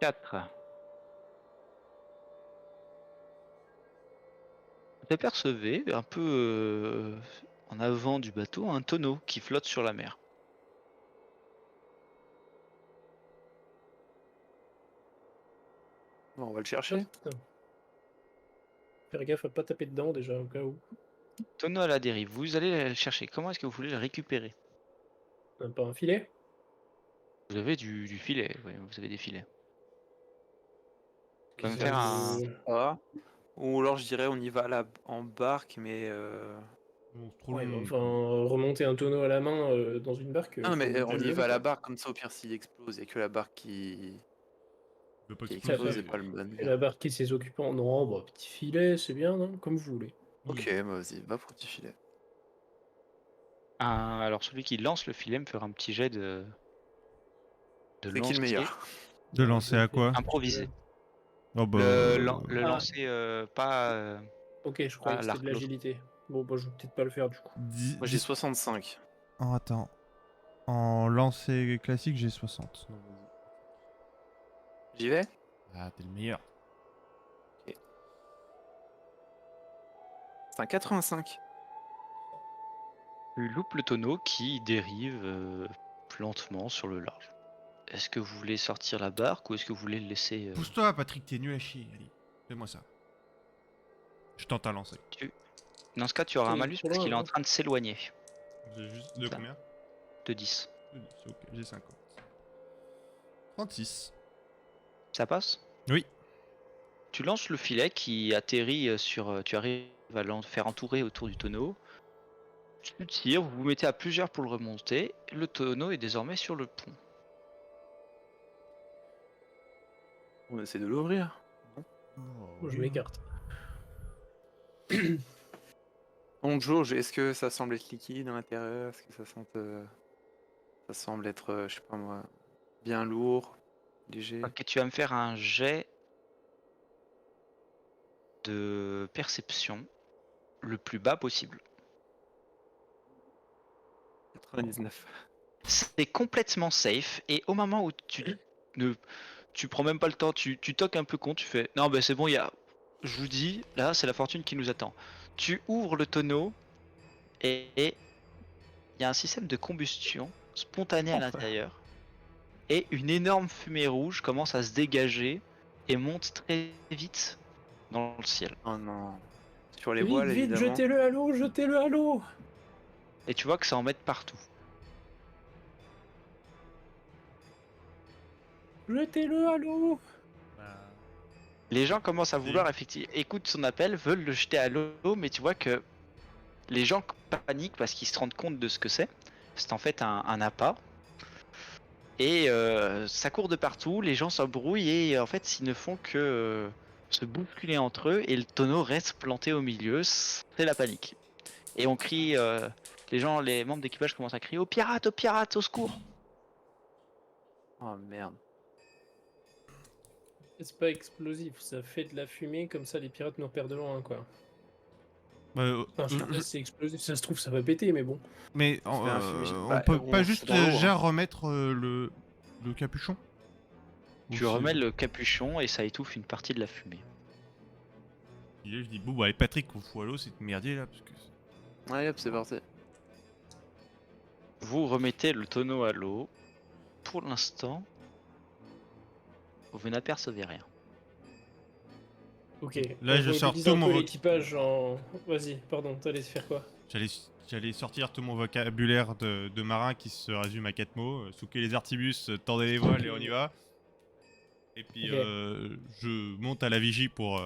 4. Vous apercevez un peu en avant du bateau un tonneau qui flotte sur la mer. Bon, on va le chercher. Faire gaffe à pas taper dedans déjà, au cas où. Tonneau à la dérive. Vous allez le chercher. Comment est-ce que vous voulez le récupérer? On n'a pas un filet? Vous avez du filet. Oui, vous avez des filets. Vous pouvez me Qu'est-ce faire un. que- Ah. Ou alors je dirais on y va en barque, mais. Bon, c'est trop Ouais, mais long. enfin, remonter un tonneau à la main dans une barque, Ah non, faut mais déjà on le y lever, va à la quoi. barque, comme ça au pire s'il explose, et que la barque qui, Il veut pas qui Ça explose fait et exploser. pas le bon et gars. la barque et ses occupants. Non, bah, petit filet, c'est bien, non? Comme vous voulez. Ok, bah vas-y, va pour petit filet. Alors celui qui lance le filet me fera un petit jet de C'est qui le lancer meilleur? De Ah, lancer à quoi? improvisé. Oh bah. Le Ah, lancer pas, ok, je croyais pas que c'était de l'arc, l'autre. l'agilité. Bon, bah, je vais peut-être pas le faire du coup. Moi j'ai 65. Oh, attends. En lancer classique, j'ai 60. Non, vas-y. J'y vais? Ah, t'es le meilleur. Ok. C'est un 85. Tu loupes le tonneau qui dérive lentement sur le large. Est-ce que vous voulez sortir la barque ou est-ce que vous voulez le laisser Pousse-toi, Patrick, t'es nul à chier. Allez, fais-moi ça. Je tente à lancer. Dans ce cas, tu auras un Il est malus trop parce qu'il est loin, en hein. train de s'éloigner J'ai juste de Ça. combien? de 10. De 10, ok, j'ai 50. 36. Ça passe? Oui. Tu lances le filet qui atterrit sur. Tu arrives à le faire entourer autour du tonneau. Tu tires, vous vous mettez à plusieurs pour le remonter. Le tonneau est désormais sur le pont. On essaie de l'ouvrir. Oh, Je oui. m'écarte. On jauge, est-ce que ça semble être liquide à l'intérieur? Est-ce que ça semble être, je sais pas moi, bien lourd, Léger. Ok, tu vas me faire un jet de perception le plus bas possible. 99. C'est complètement safe et au moment où tu prends même pas le temps, tu toques un peu con, tu fais non ben c'est bon, je vous dis, là c'est la fortune qui nous attend. Tu ouvres le tonneau et il y a un système de combustion spontanée à Enfin. l'intérieur et une énorme fumée rouge commence à se dégager et monte très vite dans le ciel. Oh non. Sur les Vite, voiles, vite, évidemment. jetez-le à l'eau, jetez-le à l'eau. Et tu vois que ça en met partout. Jetez-le à l'eau. Bah, Les gens commencent à Et- vouloir écoutent son appel, veulent le jeter à l'eau, mais tu vois que les gens paniquent parce qu'ils se rendent compte de ce que c'est. C'est en fait un appât. Et ça court de partout, les gens s'embrouillent et en fait ils ne font que se bousculer entre eux et le tonneau reste planté au milieu. C'est la panique. Et on crie, les membres d'équipage commencent à crier au pirate, au secours. Oh merde. C'est pas explosif, ça fait de la fumée, comme ça les pirates nous repèrent de loin, quoi. bah, Enfin, je sais pas si c'est explosif, ça se trouve, ça va péter, mais bon. mais Ça fait un fumigène. on Bah, peut bon, pas c'est juste dans l'eau, déjà hein. remettre le capuchon? Ou Tu c'est- remets le capuchon et ça étouffe une partie de la fumée. Et là, je dis, bon, bah, allez, Patrick, on fout à l'eau, c'est merdier là, parce que. Allez hop, c'est parti. Vous remettez le tonneau à l'eau. Pour l'instant, vous n'apercevez rien. Ok. Là, je sors mobilise tout un mon peu voc- l'équipage en... Vas-y, pardon, t'allais faire quoi? J'allais sortir tout mon vocabulaire de marin qui se résume à 4 mots. Souquer les artibus, tendez les voiles et on y va. Et puis Ok. je monte à la vigie pour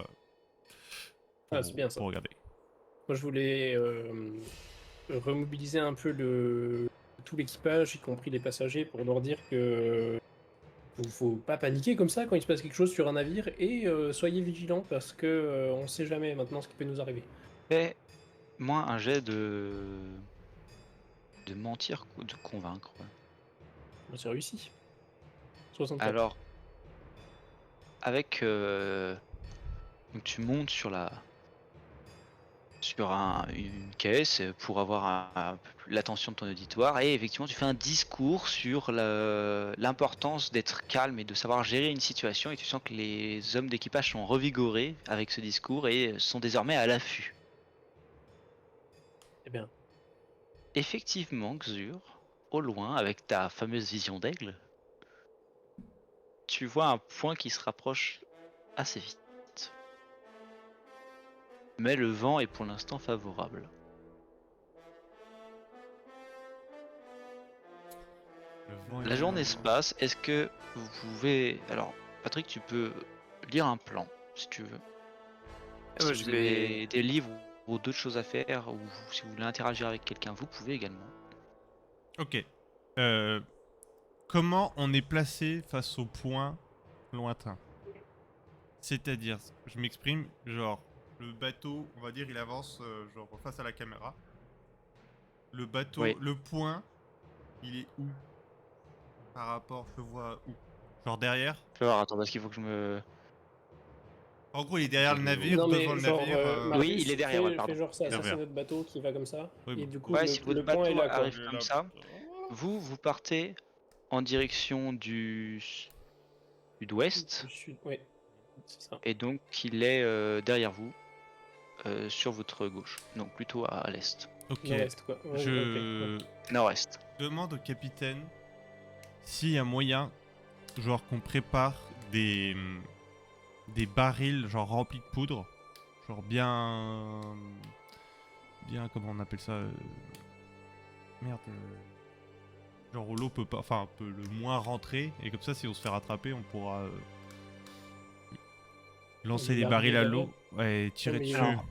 Ah, c'est bien ça. pour regarder. Moi, je voulais remobiliser un peu tout l'équipage, y compris les passagers, pour leur dire que faut pas paniquer comme ça quand il se passe quelque chose sur un navire et soyez vigilants parce que on sait jamais maintenant ce qui peut nous arriver. Fais-moi un jet de mentir ou de convaincre. Moi, j'ai réussi. 64. Alors, avec donc tu montes sur une caisse pour avoir un peu plus l'attention de ton auditoire et effectivement tu fais un discours sur l'importance d'être calme et de savoir gérer une situation et tu sens que les hommes d'équipage sont revigorés avec ce discours et sont désormais à l'affût. Eh bien, Effectivement, Xur, au loin, avec ta fameuse vision d'aigle, tu vois un point qui se rapproche assez vite. Mais le vent est pour l'instant favorable. Le vent est La journée favorable. se passe, est-ce que vous pouvez... Alors, Patrick, tu peux lire un plan, si tu veux. Eh ben, Si je vous vais. avez des livres ou d'autres choses à faire, ou si vous voulez interagir avec quelqu'un, vous pouvez également. Ok. Comment on est placé face au point lointain? C'est-à-dire, je m'exprime, genre, le bateau, on va dire, il avance genre face à la caméra. Le bateau, Oui. le point, il est où? Par rapport, je le vois où? Genre derrière? Je vais voir, attends, parce qu'il faut que je me... En gros, il est derrière le Je- navire, non devant mais le genre, navire. Marius, Oui, il est derrière, ouais, pardon. fais genre ça, ça c'est Derrière. notre bateau qui va comme ça, Oui, et bon. du coup Ouais, si le votre point est bateau là quoi. arrive comme ça, vous partez en direction du sud-ouest, Du sud, ouais, c'est ça. et donc il est derrière vous, sur votre gauche, donc plutôt à l'est, Ok. Nord-est quoi. Ouais, Je ok. nord-est. demande au capitaine s'il y a moyen, genre qu'on prépare des barils genre remplis de poudre, genre bien comment on appelle ça, merde, genre où l'eau peut pas, enfin peut le moins rentrer et comme ça si on se fait rattraper on pourra lancer Les des barils à barils l'eau et tirer mais dessus. alors,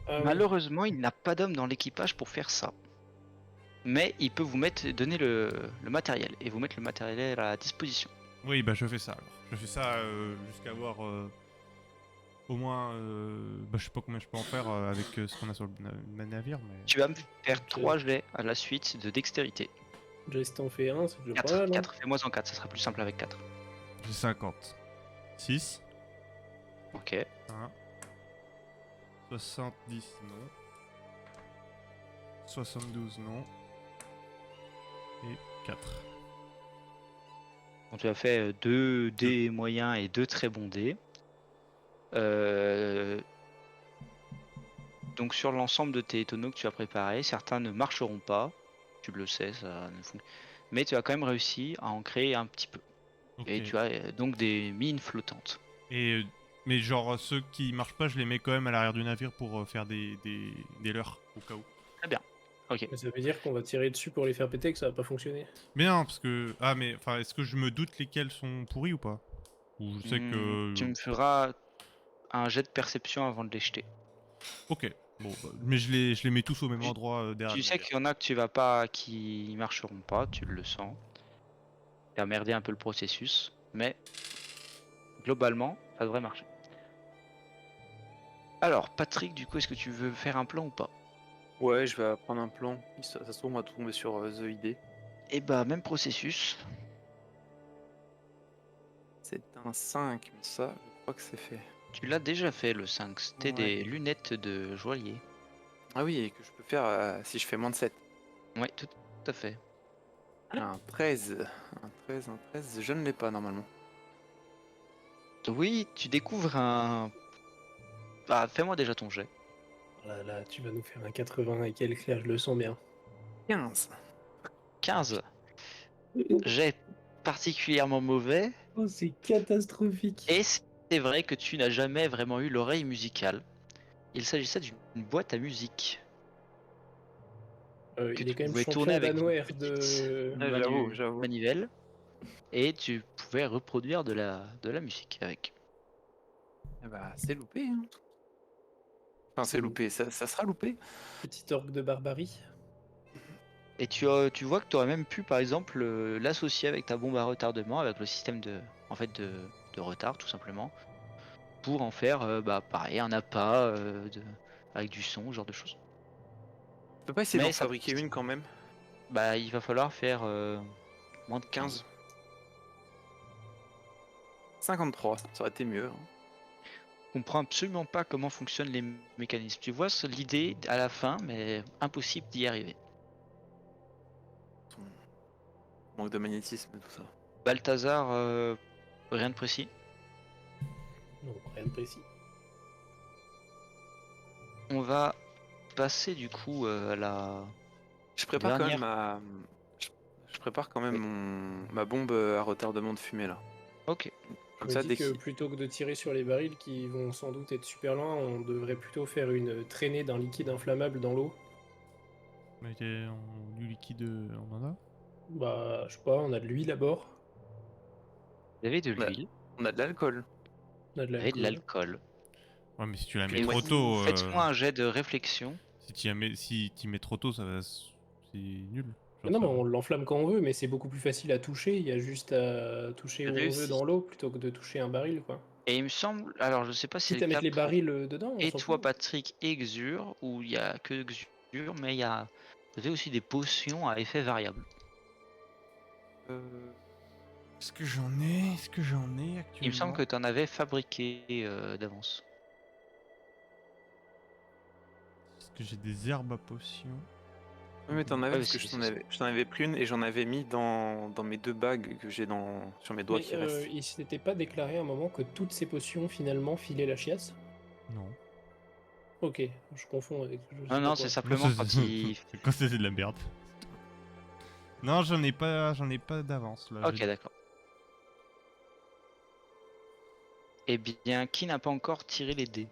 Ah, oui. Malheureusement, il n'a pas d'homme dans l'équipage pour faire ça. Mais il peut donner le matériel et vous mettre le matériel à disposition. Oui, bah je fais ça alors. Je fais ça jusqu'à avoir au moins, bah je sais pas combien je peux en faire avec ce qu'on a sur le navire, mais... Tu vas me faire Ok. 3 jets à la suite de dextérité. Déjà si t'en fais un, c'est déjà pas 4, mal. Hein. 4, fais-moi en 4, ça sera plus simple avec 4. J'ai 50. 6. Ok. 1. 70, non. 72, non. Et 4. Donc tu as fait 2 dés moyens et 2 très bons dés. Donc sur l'ensemble de tes tonneaux que tu as préparés, certains ne marcheront pas. Tu le sais, ça ne fonctionne. Mais tu as quand même réussi à en créer un petit peu. Ok. Et tu as donc des mines flottantes. Et, mais genre, ceux qui marchent pas, je les mets quand même à l'arrière du navire pour faire des leurres, au cas où. Très bien. Ok. Mais ça veut dire qu'on va tirer dessus pour les faire péter, que ça va pas fonctionner. Mais non, parce que... Ah, mais enfin, est-ce que je me doute lesquels sont pourris ou pas? Ou je sais que... Tu me feras un jet de perception avant de les jeter. Ok. Bon, bah, mais je les mets tous au même endroit derrière Tu le sais navire. qu'il y en a que tu vas pas, qui marcheront pas, tu le sens. Tu as merdé un peu le processus, mais globalement, ça devrait marcher. Alors, Patrick, du coup, est-ce que tu veux faire un plan ou pas? Ouais, je vais prendre un plan. Ça se trouve, on va tomber sur The ID. Et bah, même processus. C'est un 5, mais ça, je crois que c'est fait. Tu l'as déjà fait le 5, c'était Ouais. des lunettes de joaillier. Ah oui, et que je peux faire si je fais moins de 7. Ouais, tout à fait. Un 13. Un 13, un 13. Je ne l'ai pas normalement. Oui, tu découvres un... Bah, fais-moi déjà ton jet. Là, tu vas nous faire un 80 et quelques, là, je le sens bien. 15. 15. Jet particulièrement mauvais. Oh, c'est catastrophique. Et c'est vrai que tu n'as jamais vraiment eu l'oreille musicale. Il s'agissait d'une boîte à musique que Il est tu quand même pouvais tourner champion avec une danois petite de... Ah, j'avoue. manivelle et tu pouvais reproduire de la musique avec. Eh bah, c'est loupé, hein. Enfin, c'est C'est loupé. Ça sera loupé. Petit orgue de barbarie. Et tu vois que tu aurais même pu par exemple l'associer avec ta bombe à retardement, avec le système de retard tout simplement, pour en faire bah, pareil, un appât avec du son, ce genre de choses. Je peux pas essayer d'en Mais ça, fabriquer une quand même. bah, il va falloir faire moins de 15. 15. 53, ça aurait été mieux, hein. Je comprends absolument pas comment fonctionnent les mécanismes. Tu vois l'idée à la fin, mais impossible d'y arriver. Ton manque de magnétisme et tout ça. Balthazar, rien de précis. Non, rien de précis. On va passer du coup à la Je prépare quand même dernière. je prépare quand même Oui. ma bombe à retardement de fumée là. Ok. Je Comme me ça, dis dès que qu'il... plutôt que de tirer sur les barils qui vont sans doute être super loin, on devrait plutôt faire une traînée d'un liquide inflammable dans l'eau. Mais du liquide, on en a? Bah, je sais pas, on a de l'huile à bord, Vous avez de on a, l'huile, on a de l'alcool. on a de vous avez de l'alcool. l'alcool. Ouais, mais si tu la Et mets trop tôt... faites-moi un jet de réflexion. Si tu mets trop tôt, c'est nul. Genre, Non, ça mais va. on l'enflamme quand on veut, mais c'est beaucoup plus facile à toucher. Il y a juste à toucher J'ai où on veut réussi. dans l'eau plutôt que de toucher un baril, quoi. Et il me semble, alors je sais pas si c'est Quitte le à mettre cas les pour barils dedans, on et s'en toi fout. Patrick et Xur, où il y a que Xur, mais il y a vous avez aussi des potions à effet variable. Est-ce que j'en ai? Est-ce que j'en ai Il me semble actuellement? que tu en avais fabriqué d'avance. Est-ce que j'ai des herbes à potions? Oui, mais t'en avais Ouais, parce que c'est ça. je t'en avais pris une et j'en avais mis dans mes 2 bagues que j'ai sur mes doigts Mais qui restent. il s'était pas déclaré à un moment que toutes ces potions finalement filaient la chiasse? Non. Ok, je confonds avec je Non, sais pas non, c'est quoi. Non, simplement quand il... c'est quand c'est de la merde. Non, j'en ai pas d'avance là. Ok, d'accord. Eh bien, qui n'a pas encore tiré les dés?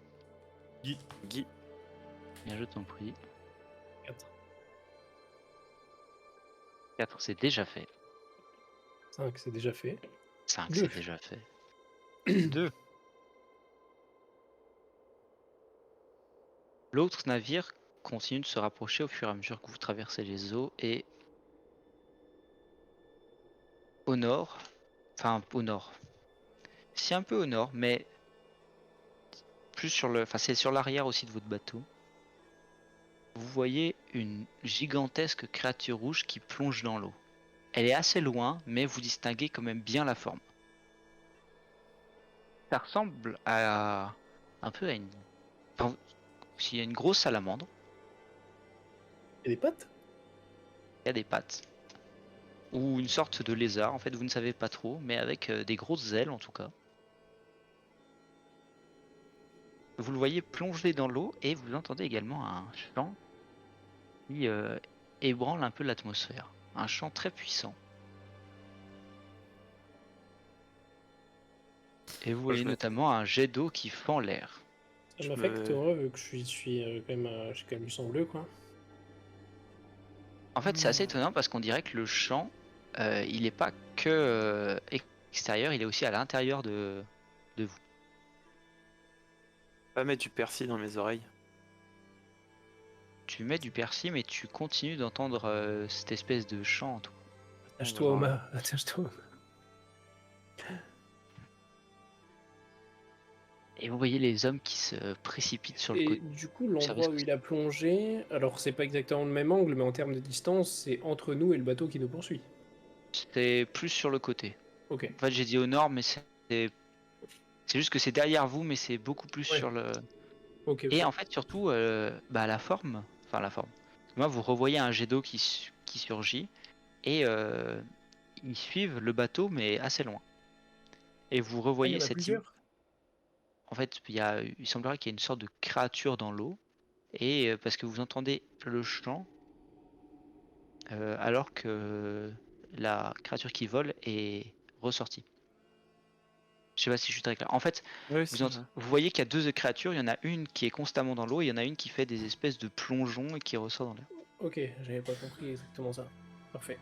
Guy, Bien, je t'en prie. 4, 4, c'est déjà fait. 5, c'est déjà fait. 5, 2. c'est déjà fait. 2. L'autre navire continue de se rapprocher au fur et à mesure que vous traversez les eaux et au nord, enfin au nord, si un peu au nord, mais plus sur le, enfin c'est sur l'arrière aussi de votre bateau. Vous voyez une gigantesque créature rouge qui plonge dans l'eau. Elle est assez loin, mais vous distinguez quand même bien la forme. Ça ressemble à un peu à une. Enfin, s'il y a une grosse salamandre, Il y a des pattes? il y a des pattes. Ou une sorte de lézard, en fait, vous ne savez pas trop, mais avec des grosses ailes en tout cas. Vous le voyez plonger dans l'eau et vous entendez également un chant qui ébranle un peu l'atmosphère. Un chant très puissant. Et vous Moi, voyez notamment un jet d'eau qui fend l'air. Ça Je m'affecte, me- moi, vu que je suis quand même, j'ai quand même du sang bleu, quoi. En fait, c'est assez étonnant parce qu'on dirait que le chant, il n'est pas que extérieur, il est aussi à l'intérieur de vous. Pas mettre du persil dans mes oreilles. Tu mets du persil, mais tu continues d'entendre cette espèce de chant. Attache-toi, genre, Oma, attache-toi. Et vous voyez les hommes qui se précipitent sur le Et côté. du coup, Vous savez l'endroit ce où que il a plongé, alors c'est pas exactement le même angle, mais en termes de distance, c'est entre nous et le bateau qui nous poursuit. c'est plus sur le côté. Ok. En fait, j'ai dit au nord, mais c'est juste que c'est derrière vous, mais c'est beaucoup plus Ouais. sur le. Ok, Et ok. en fait, surtout, la forme. Enfin, la forme. Moi, vous revoyez un jet d'eau qui surgit et ils suivent le bateau, mais assez loin. Et vous Ah, il y revoyez en a cette. plusieurs. En fait, il semblerait qu'il y ait une sorte de créature dans l'eau. Et parce que vous entendez le chant, alors que la créature qui vole est ressortie. Je sais pas si je suis très clair. En fait, Oui, si, ouais. vous voyez qu'il y a deux créatures. Il y en a une qui est constamment dans l'eau et il y en a une qui fait des espèces de plongeons et qui ressort dans l'air. Ok, j'avais pas compris exactement ça. Parfait.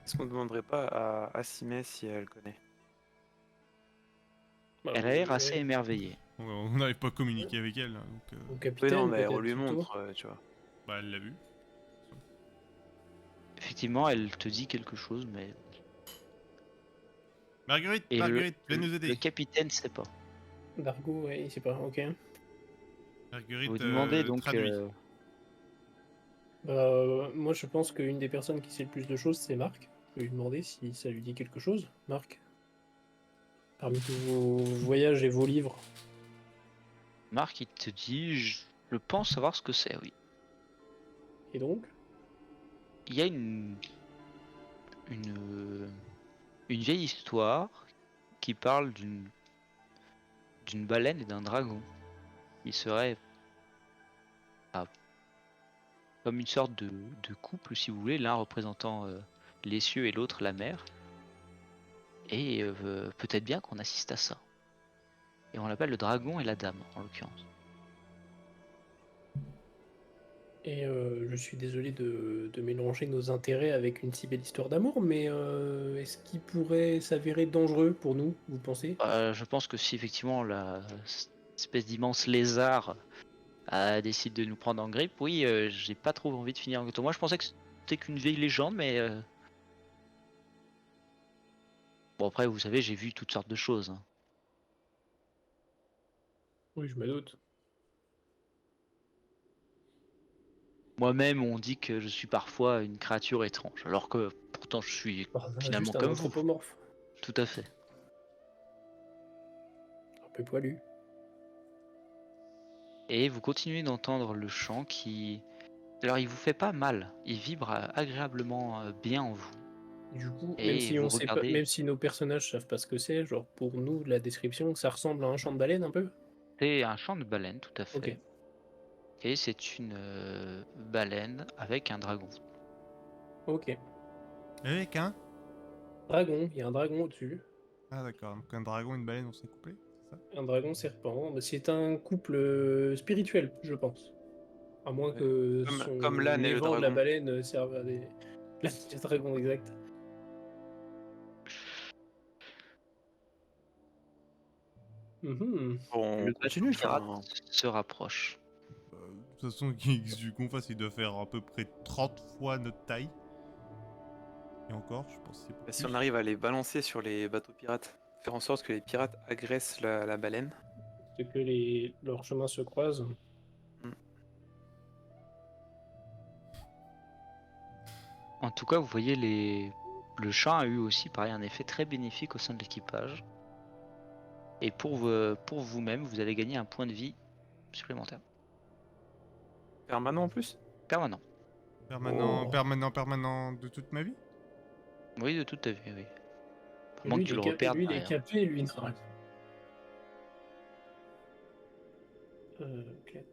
Est-ce qu'on ne demanderait pas à Simé si elle connaît? Bah, Elle a l'air assez ouais. émerveillée. On n'arrive pas à communiquer avec elle, hein, donc Au Oui, capitaine, non, mais on peut-être lui plutôt. montre, tu vois. bah elle l'a vu. Effectivement, elle te dit quelque chose, mais. Marguerite, Et Marguerite, viens nous le aider. capitaine sait pas. Dargo, ouais, il sait pas, ok. Vous Marguerite, demandez donc. traduit. Moi, je pense qu'une des personnes qui sait le plus de choses, c'est Marc. Je vais lui demander si ça lui dit quelque chose. Marc, parmi tous vos voyages et vos livres. Marc, il te dit, je pense savoir ce que c'est, oui. Et donc? Il y a une, une vieille histoire qui parle d'une baleine et d'un dragon. Il serait comme une sorte de couple, si vous voulez, l'un représentant les cieux et l'autre la mer. Et peut-être bien qu'on assiste à ça. Et on l'appelle le dragon et la dame, en l'occurrence. Et je suis désolé de mélanger nos intérêts avec une si belle histoire d'amour, mais est-ce qu'il pourrait s'avérer dangereux pour nous, vous pensez? Je pense que si effectivement la cette espèce d'immense lézard décide de nous prendre en grippe, oui, j'ai pas trop envie de finir en gâteau. Moi, je pensais que c'était qu'une vieille légende, mais bon, après, vous savez, j'ai vu toutes sortes de choses, hein. Oui, je me doute. Moi-même, on dit que je suis parfois une créature étrange, alors que pourtant je suis Bah, finalement juste un comme vous. anthropomorphe, Tout à fait. un peu poilu. Et vous continuez d'entendre le chant qui... Alors, il vous fait pas mal, il vibre agréablement bien en vous. Du coup, même Et si vous on sait pas, regardez, même si nos personnages savent pas ce que c'est, genre pour nous, la description, ça ressemble à un chant de baleine un peu? c'est un chant de baleine, tout à Ok, fait. Et c'est une baleine avec un dragon. ok. Avec un. Dragon, il y a un dragon au-dessus. Ah d'accord, donc un dragon et une baleine on s'est couplé, c'est ça? Un dragon serpent. Bah, c'est un couple spirituel, je pense. À moins Ouais. que Comme l'âne et les le vents de la dragon. baleine servent à des. L'âne et le dragon, exact. Mhm. Bon, on Le bateau continue, pirate enfin. se rapproche. De toute façon, qu'est-ce qu'on fasse, il doit faire à peu près 30 fois notre taille. Et encore, je pense que c'est pas Si plus. on arrive à les balancer sur les bateaux pirates, faire en sorte que les pirates agressent la baleine. C'est que leurs chemins se croisent. Hmm. En tout cas, vous voyez, le chant a eu aussi, pareil, un effet très bénéfique au sein de l'équipage. Et pour vous-même, vous allez gagner un point de vie supplémentaire. Permanent en plus. Permanent. Permanent, Oh. permanent de toute ma vie? Oui, de toute ta vie, oui. À Et moins lui, que tu le reperdes lui, il est derrière. capé, lui, non. Clac.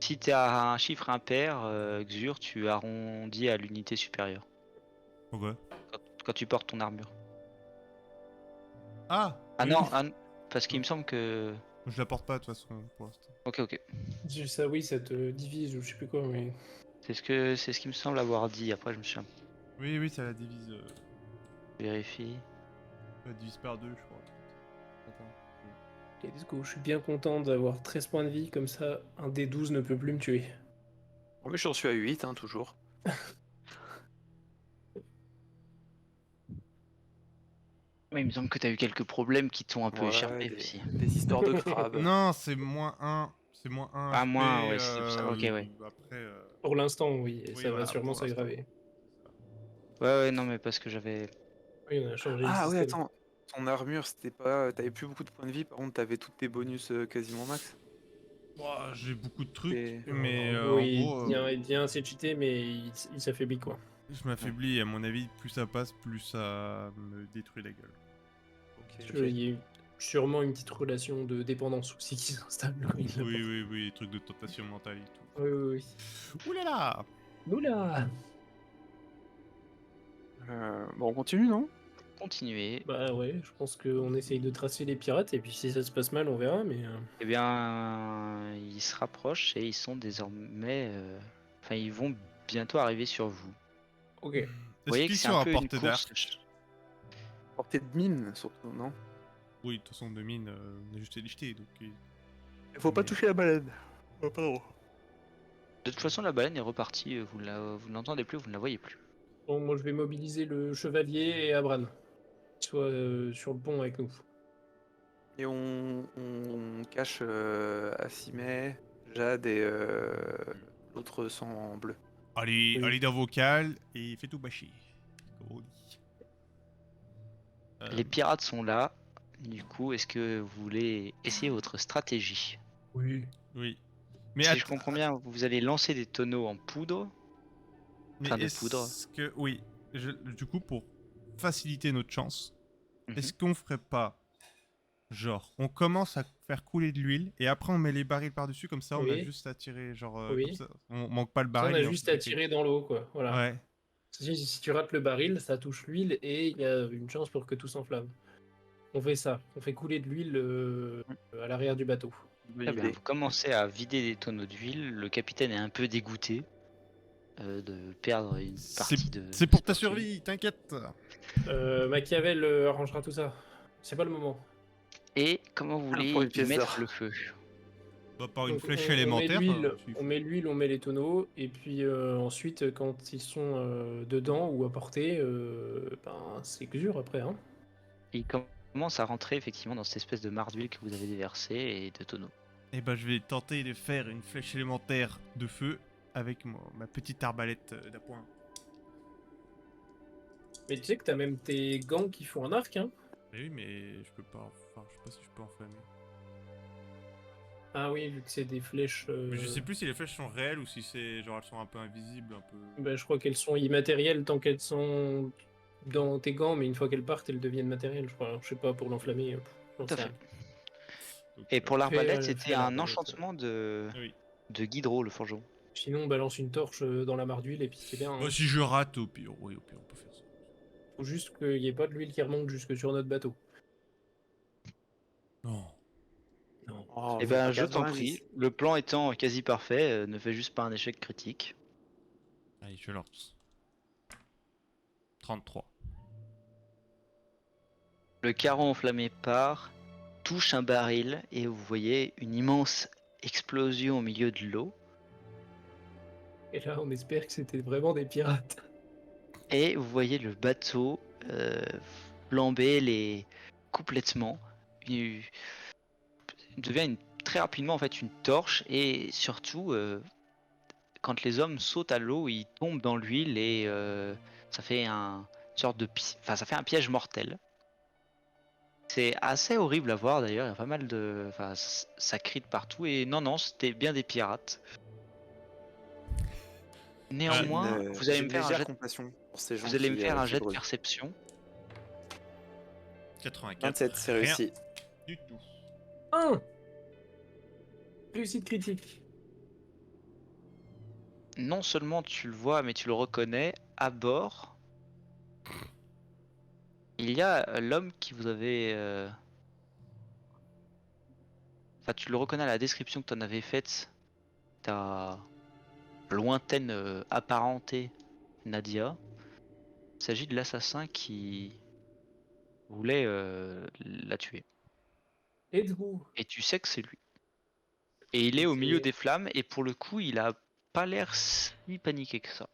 Si tu as un chiffre impair, Xur, tu arrondis à l'unité supérieure. Pourquoi? Quand tu portes ton armure. Ah! Ah Oui, non, oui. parce qu'il me semble que... Je la porte pas de toute façon pour l'instant. Ok. Ça, oui, ça te divise ou je sais plus quoi, mais. C'est ce qui me semble avoir dit. Après, je me suis un peu Oui, ça la divise. vérifié. Ça la divise par 2, je crois. Attends. Ok, let's go. Je suis bien content d'avoir 13 points de vie, comme ça, un des 12 ne peut plus me tuer. En plus, j'en suis à 8, hein, toujours. Oui, il me semble que tu as eu quelques problèmes qui t'ont un peu Ouais, échappé aussi. des histoires de crabes. Non, c'est moins 1. C'est moins 1 Ah, HP. moins, ouais, c'est pour ça. Ok, ouais. Après. Pour l'instant, oui, et Oui, ça va voilà, sûrement pour l'instant. s'aggraver. Ouais, non, mais parce que j'avais... Oui, on a changé le Ah ouais, système. attends. Ton armure, c'était pas. T'avais plus beaucoup de points de vie, par contre, t'avais tous tes bonus quasiment max. Ouah, j'ai beaucoup de trucs, Et- mais En gros, en gros, il dit c'est cheaté, mais il s'affaiblit, quoi. je m'affaiblis. Et à mon avis, plus ça passe, plus ça me détruit la gueule. Ok, Il y a eu sûrement une petite relation de dépendance aussi qui s'installe quand il l'a Oui, les trucs de tentation mentale et tout. porté. Oui. Ouh là là! Oula. Bon, on continue, non? Continuer. Bah ouais, je pense qu'on essaye de tracer les pirates, et puis si ça se passe mal, on verra, mais... Eh bien, ils se rapprochent et ils sont désormais... Enfin, ils vont bientôt arriver sur vous. Ok. Vous Est-ce voyez que qu'ils c'est sont un à peu une portée course... d'arc? Portée de mine, surtout, non? Oui, de toute façon, de mine, on a juste à les jeter, donc... Faut pas Mais- toucher la baleine. Oh, pardon. De toute façon, la baleine est repartie. Vous ne l'entendez plus, vous ne la voyez plus. Bon, moi je vais mobiliser le chevalier et Abran, qui soit sur le pont avec nous. Et on cache Asime, Jade et l'autre sang bleu. Allez, Oui. allez dans vos cales et faites tout bâcher. Comme on dit. Les pirates sont là. Du coup, est-ce que vous voulez essayer votre stratégie? Oui. Oui. Mais, Si je comprends bien, vous allez lancer des tonneaux en poudre. mais Enfin, de poudre. est-ce que... Oui. Du coup, pour faciliter notre chance, Mhm. est-ce qu'on ferait pas... Genre, on commence à faire couler de l'huile et après on met les barils par-dessus, comme ça on a Oui. juste à tirer, genre, Oui. comme ça, on manque pas le Ça, on baril. a et on juste fait à péter. tirer dans l'eau, quoi. Voilà. Ouais. Si tu rates le baril, ça touche l'huile et il y a une chance pour que tout s'enflamme. On fait ça. On fait couler de l'huile à l'arrière du bateau. Bonne Très bien, idée. vous commencez à vider des tonneaux d'huile. Le capitaine est un peu dégoûté de perdre une partie de... C'est pour de ta fortune. survie, t'inquiète. Machiavel arrangera tout ça. C'est pas le moment. Et comment vous Pour voulez une y pièce mettre d'or. le feu? Bah, par une Donc, flèche on met élémentaire. l'huile, s'il on faut. met l'huile, on met les tonneaux, et puis ensuite, quand ils sont dedans ou à portée, ben, c'est dur après. Hein. Il commence à rentrer effectivement dans cette espèce de mare d'huile que vous avez déversée et de tonneaux. Et bah, je vais tenter de faire une flèche élémentaire de feu avec ma petite arbalète d'appoint. Mais tu sais que t'as même tes gants qui font un arc, hein. Mais oui, mais je peux pas. Enfin, je sais pas si je peux enflammer. Ah oui, vu que c'est des flèches. Mais je sais plus si les flèches sont réelles ou si c'est genre elles sont un peu invisibles, un peu. Ben, je crois qu'elles sont immatérielles tant qu'elles sont dans tes gants, mais une fois qu'elles partent, elles deviennent matérielles, je crois. Je sais pas, pour l'enflammer, j'en Tout à sais fait. rien. Donc, Et pour l'arbalète, Fais c'était à un l'arbalète. enchantement de oui. Guidro, le forgeron. Sinon, on balance une torche dans la mare d'huile et puis c'est bien. Bah, Hein. si je rate, au pire, oui, au pire, on peut faire ça. Faut juste qu'il n'y ait pas de l'huile qui remonte jusque sur notre bateau. Non. Non. Oh, Eh vous ben, êtes je à t'en 90. prie. Le plan étant quasi parfait, ne fais juste pas un échec critique. Allez, je lance. 33. Le carreau enflammé part, touche un baril et vous voyez une immense explosion au milieu de l'eau. Et là, on espère que c'était vraiment des pirates. Et vous voyez le bateau flamber complètement. Il devient très rapidement en fait une torche et surtout quand les hommes sautent à l'eau, ils tombent dans l'huile et ça fait un sorte de ça fait un piège mortel. C'est assez horrible à voir d'ailleurs, il y a pas mal de. Enfin, ça crie de partout et non, c'était bien des pirates. J'ai Néanmoins, une, vous allez j'ai me une faire un légère jet, compassion pour ces gens vous allez me faire un qui jet de brûlent. perception. 84. 27, c'est Rien réussi. du tout. 1 réussite critique. Non seulement tu le vois, mais tu le reconnais. À bord, il y a l'homme qui vous avait. Enfin, tu le reconnais à la description que tu en avais faite. Ta lointaine apparentée Nadia. Il s'agit de l'assassin qui voulait la tuer. Êtes-vous Et tu sais que c'est lui. Et il est au milieu des flammes et pour le coup, il a pas l'air si paniqué que ça.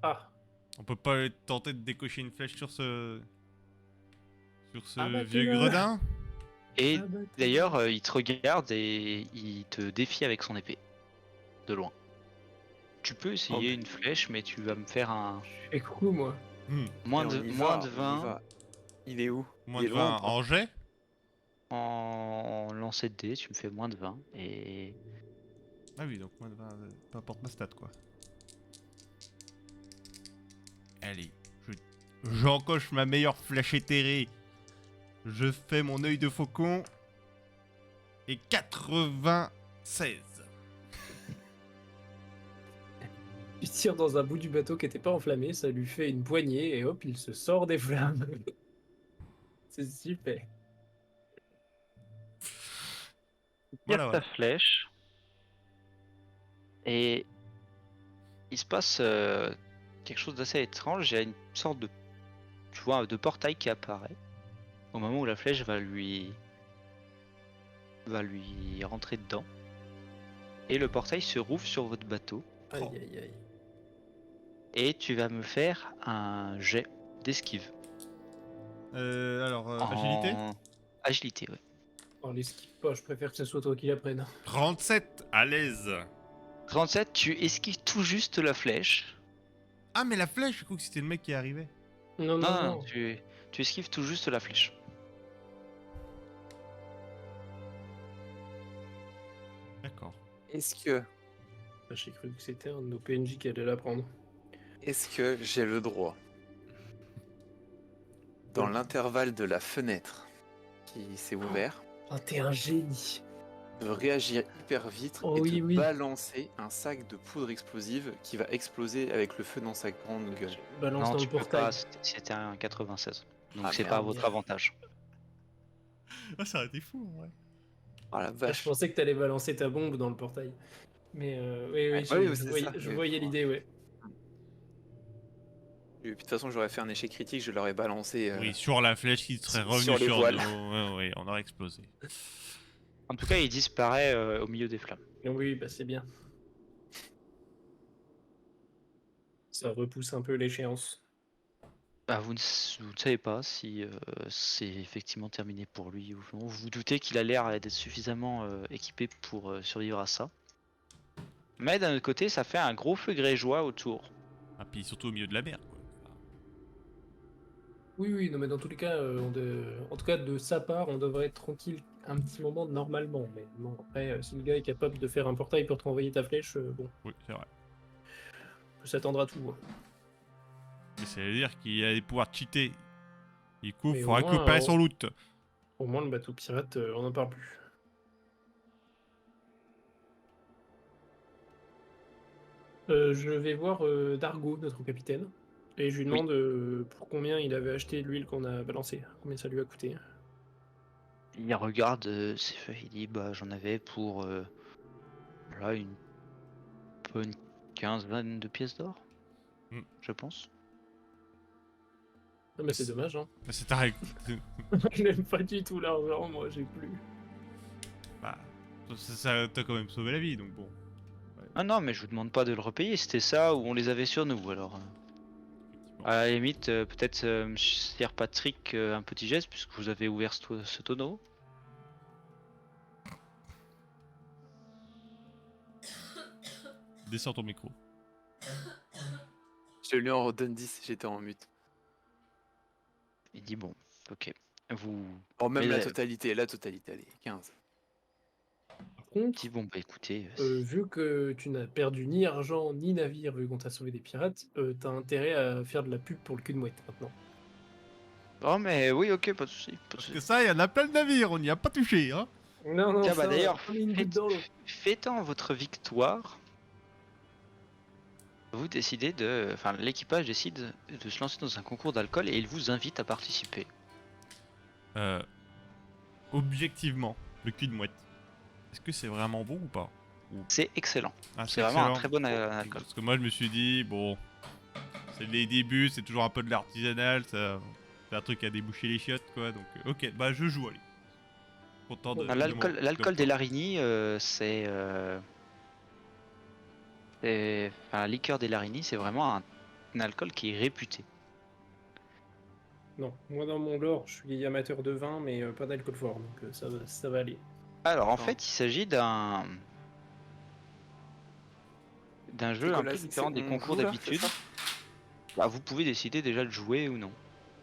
Ah, On peut pas tenter de décocher une flèche sur ce. Sur ce vieux Abattez-le. gredin? Et Ah bah, d'ailleurs, il te regarde et il te défie avec son épée. De loin. Tu peux essayer une flèche, mais tu vas me faire un je fais coucou, moi. moins Et on de, y moins va, de on y 20 va. Il est où? Moins Il est de loin 20 ou pas? en jet? en lancer de dés. Tu me fais moins de 20 et Ah oui, donc moins de 20, peu importe ma stat quoi. Allez, j'encoche ma meilleure flèche éthérée. Je fais mon œil de faucon. Et 96. Tu tires dans un bout du bateau qui était pas enflammé, ça lui fait une poignée et hop, il se sort des flammes. C'est super. tire Voilà, ta voilà. flèche et il se passe quelque chose d'assez étrange. Il y a une sorte de, tu vois, de portail qui apparaît au moment où la flèche va lui rentrer dedans. Et le portail se rouvre sur votre bateau. Aïe aïe aïe. Et tu vas me faire un jet d'esquive. Alors, agilité? En agilité, ouais. Oh, l'esquive pas, je préfère que ce soit toi qui la prenne. 37, à l'aise. 37, tu esquives tout juste la flèche. Ah, mais la flèche, je crois que c'était le mec qui arrivait. Non, non, Non, non. tu esquives tout juste la flèche. D'accord. Est-ce que, J'ai cru que c'était un de nos PNJ qui allait la prendre. est-ce que j'ai le droit, dans l'intervalle de la fenêtre qui s'est ouverte, Oh, t'es un génie. de réagir hyper vite Oh et oui, de oui. balancer un sac de poudre explosive qui va exploser avec le feu dans sa grande gueule? Balance Non, dans tu le peux portail. pas, c'était un 96. Donc Ah c'est merde. pas à votre avantage. Ah, ça aurait été fou, ouais. Ah la Ah, je vache. pensais que t'allais balancer ta bombe dans le portail. Mais oui, oui, Ah oui, c'est ça. je Mais voyais faut- l'idée, ouais. Et puis, de toute façon, j'aurais fait un échec critique, je l'aurais balancé. Oui, sur la flèche qui serait sur revenue les sur voiles. nous. Ouais, ouais, on aurait explosé. En tout cas, il disparaît au milieu des flammes. Oui, bah c'est bien. Ça repousse un peu l'échéance. Bah, vous ne savez pas si c'est effectivement terminé pour lui ou non. Vous vous doutez qu'il a l'air d'être suffisamment équipé pour survivre à ça. Mais d'un autre côté, ça fait un gros feu grégeois autour. Ah, puis surtout au milieu de la mer, quoi. Oui, oui, non, mais dans tous les cas, en tout cas, de sa part, on devrait être tranquille un petit moment normalement. Mais bon, après, si le gars est capable de faire un portail pour te renvoyer ta flèche, bon, Oui, c'est vrai. on peut s'attendre à tout. Hein. Mais ça veut dire qu'il a des pouvoirs cheatés. Du coup, Mais faut au moins, récupérer son loot. Au moins, le bateau pirate, on n'en parle plus. Je vais voir Dargo, notre capitaine, et je lui demande pour combien il avait acheté l'huile qu'on a balancée, combien ça lui a coûté. Il regarde ses feuilles, il dit bah j'en avais pour là une bonne quinzaine de pièces d'or, Hmm. je pense. Ah, mais c'est dommage, hein. Bah, c'est ta règle. Je n'aime pas du tout l'argent, moi, j'ai plus. Bah, ça t'a quand même sauvé la vie, donc bon. Ah non, mais je vous demande pas de le repayer, c'était ça ou on les avait sur nous alors. Effectivement. À la limite, peut-être Sir Patrick un petit geste puisque vous avez ouvert ce tonneau. Descends ton micro. Je lui en redonne 10, j'étais en mute. Il dit bon, ok. Vous Oh, même Mais, la totalité, allez, 15. Par contre, dit bon bah écoutez, vu que tu n'as perdu ni argent ni navire, vu qu'on t'a sauvé des pirates, t'as intérêt à faire de la pub pour le cul de mouette maintenant. oh mais oui ok pas de soucis, pas de Parce soucis. que ça, il y en a plein de navires, on n'y a pas touché, hein. Non, non, Tiens bah ça, d'ailleurs pas mis une goutte dans l'eau. fêtant votre victoire, vous décidez de, enfin l'équipage décide de se lancer dans un concours d'alcool et il vous invite à participer. Objectivement, le cul de mouette. Est-ce que c'est vraiment bon ou pas? C'est excellent. Ah, C'est vraiment un excellent. très bon alcool. Parce que moi, je me suis dit, bon, c'est les débuts, c'est toujours un peu de l'artisanal, ça, c'est un truc à déboucher les chiottes, quoi. Donc, ok, bah je joue, allez. Content de. Enfin, l'alcool de des Larini, enfin, la liqueur des Larini, c'est vraiment un alcool qui est réputé. Non, moi dans mon lore, je suis amateur de vin, mais pas d'alcool fort, donc ça va aller. Alors en Attends. fait, il s'agit d'un jeu quoi, un là, peu c'est- différent des on concours joue, là, d'habitude. c'est ça Bah, vous pouvez décider déjà de jouer ou non.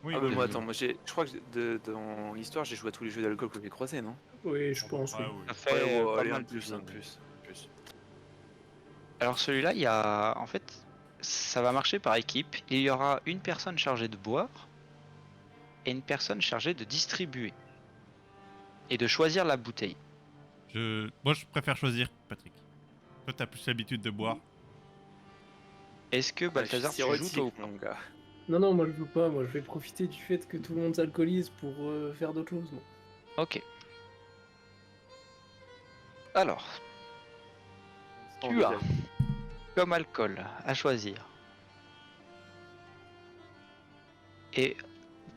Oui, Ah bah oui, moi oui. attends, je crois que dans l'histoire j'ai joué à tous les jeux d'alcool que j'ai croisés, non? Oui, je pense, oui. Ah, oui. Ça fait pas allez, mal un de plus, jeux. un plus. Alors celui-là, il y a en fait, ça va marcher par équipe. Il y aura une personne chargée de boire et une personne chargée de distribuer et de choisir la bouteille. Moi, je préfère choisir, Patrick. Toi, t'as plus l'habitude de boire. Est-ce que Balthazar, tu joues toi ou pas? mon gars. Non, non, moi je joue pas, moi je vais profiter du fait que tout le monde s'alcoolise pour faire d'autres choses. Moi. Ok. Alors, tu as comme alcool à choisir. Et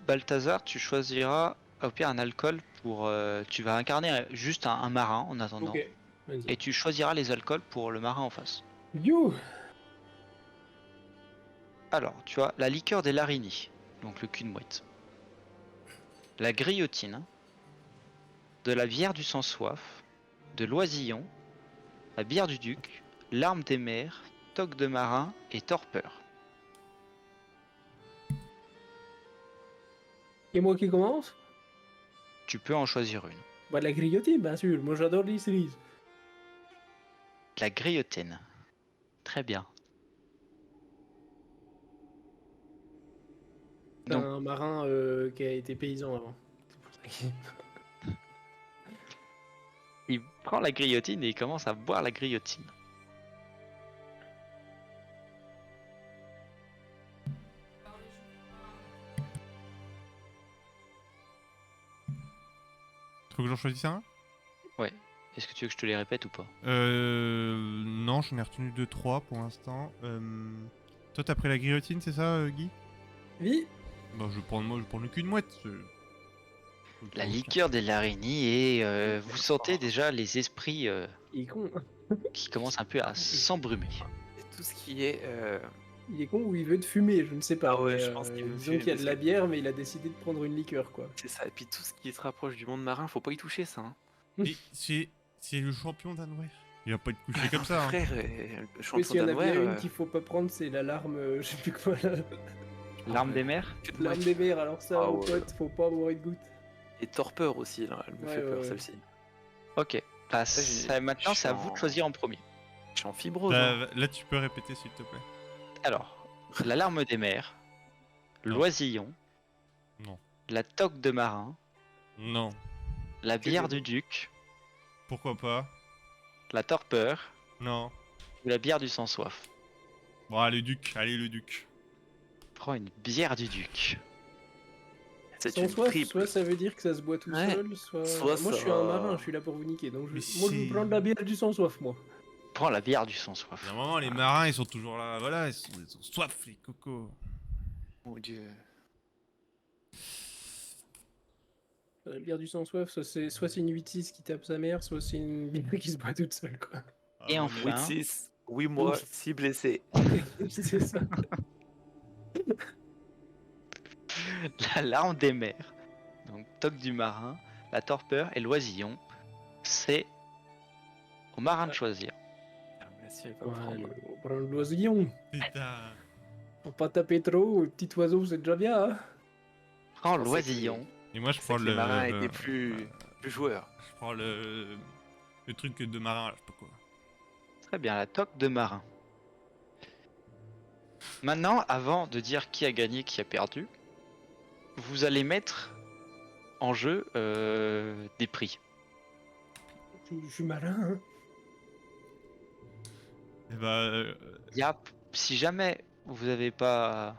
Balthazar, tu choisiras au pire un alcool pour. Tu vas incarner juste un marin en attendant. Ok, vas-y. Et tu choisiras les alcools pour le marin en face. You. Alors, tu as la liqueur des Larini, donc le cul de mouette. La griotine. De la bière du sans soif. De l'oisillon. La bière du duc. L'arme des mers. Toque de marin et torpeur. Et moi qui commence? Tu peux en choisir une. Bah la grignotine, bien sûr, moi j'adore les cerises. La griotine. Très bien. C'est Donc- un marin qui a été paysan avant. C'est pour ça qu'il- Il prend la griotine et il commence à boire la griotine. Faut que j'en choisisse un? Ouais. Est-ce que tu veux que je te les répète ou pas? Non, j'en ai retenu 2-3 pour l'instant. Toi, t'as pris la guillotine, c'est ça, Guy? Oui. Bah, je vais prendre le cul de mouette. La liqueur des Larini et vous sentez déjà les esprits Il est con. qui commencent un peu à s'embrumer. Et tout ce qui est Il est con ou il veut te fumer, je ne sais pas. Ah ouais, mais, je pense qu'il veut disons fumer qu'il y a de parce la que- bière, mais il a décidé de prendre une liqueur, quoi. c'est ça, et puis tout ce qui se rapproche du monde marin, faut pas y toucher ça. Hein. Mais c'est le champion danois. Il va pas être couché comme ça. Hein. Frère, le Oui, champion s'il y en a danois, bien une qu'il faut pas prendre, c'est l'alarme, je sais plus quoi, L'arme des mers? l'arme des mers. Alors ça, Ah mon ouais. pote, faut pas boire une goutte. et torpeur aussi, là, elle me Ouais, fait peur ouais. celle-ci. Ok. Bah, maintenant, je c'est à suis vous de en- choisir en premier. Je suis en fibrose. Hein. Là, tu peux répéter, s'il te plaît. Alors, la larme des mers, Non. l'oisillon, Non. la toque de marin, Non. la bière veux. du duc, Pourquoi pas? la torpeur Non. ou la bière du sans soif. Bon, allez, le duc. Prends une bière du duc. C'est Sans une soif, triple. soit ça veut dire que ça se boit tout Ouais. seul, soit... Soit moi je ça suis un va. marin, je suis là pour vous niquer, donc Mais moi je c'est- vais prendre la bière du sans soif, moi. Prends la bière du sans soif. À un moment, les marins, ils sont toujours là. Voilà, ils ont soif, les cocos. Mon dieu. La bière du sans soif, soit c'est une 8-6 qui tape sa mère, soit c'est une bière qui se boit toute seule, quoi. Et Ah, enfin, mais- 8-6, 8 mois, 6 blessés. c'est ça. la larme des mers, donc toque du marin, la torpeur et l'oisillon. C'est au marin de choisir. Ah, mais si, elle va me prendre. On prend l'oisillon. Putain. Faut pas taper trop, le petit oiseau c'est déjà bien, hein. Prends Je pensais l'oisillon. Et moi, je C'est prends que les marins étaient plus joueurs. Je prends le truc de marin, là, je sais pas quoi. Très bien, la toque de marin. Maintenant, avant de dire qui a gagné, qui a perdu, vous allez mettre en jeu des prix. Je suis malin, hein. Et bah, Si jamais vous n'avez pas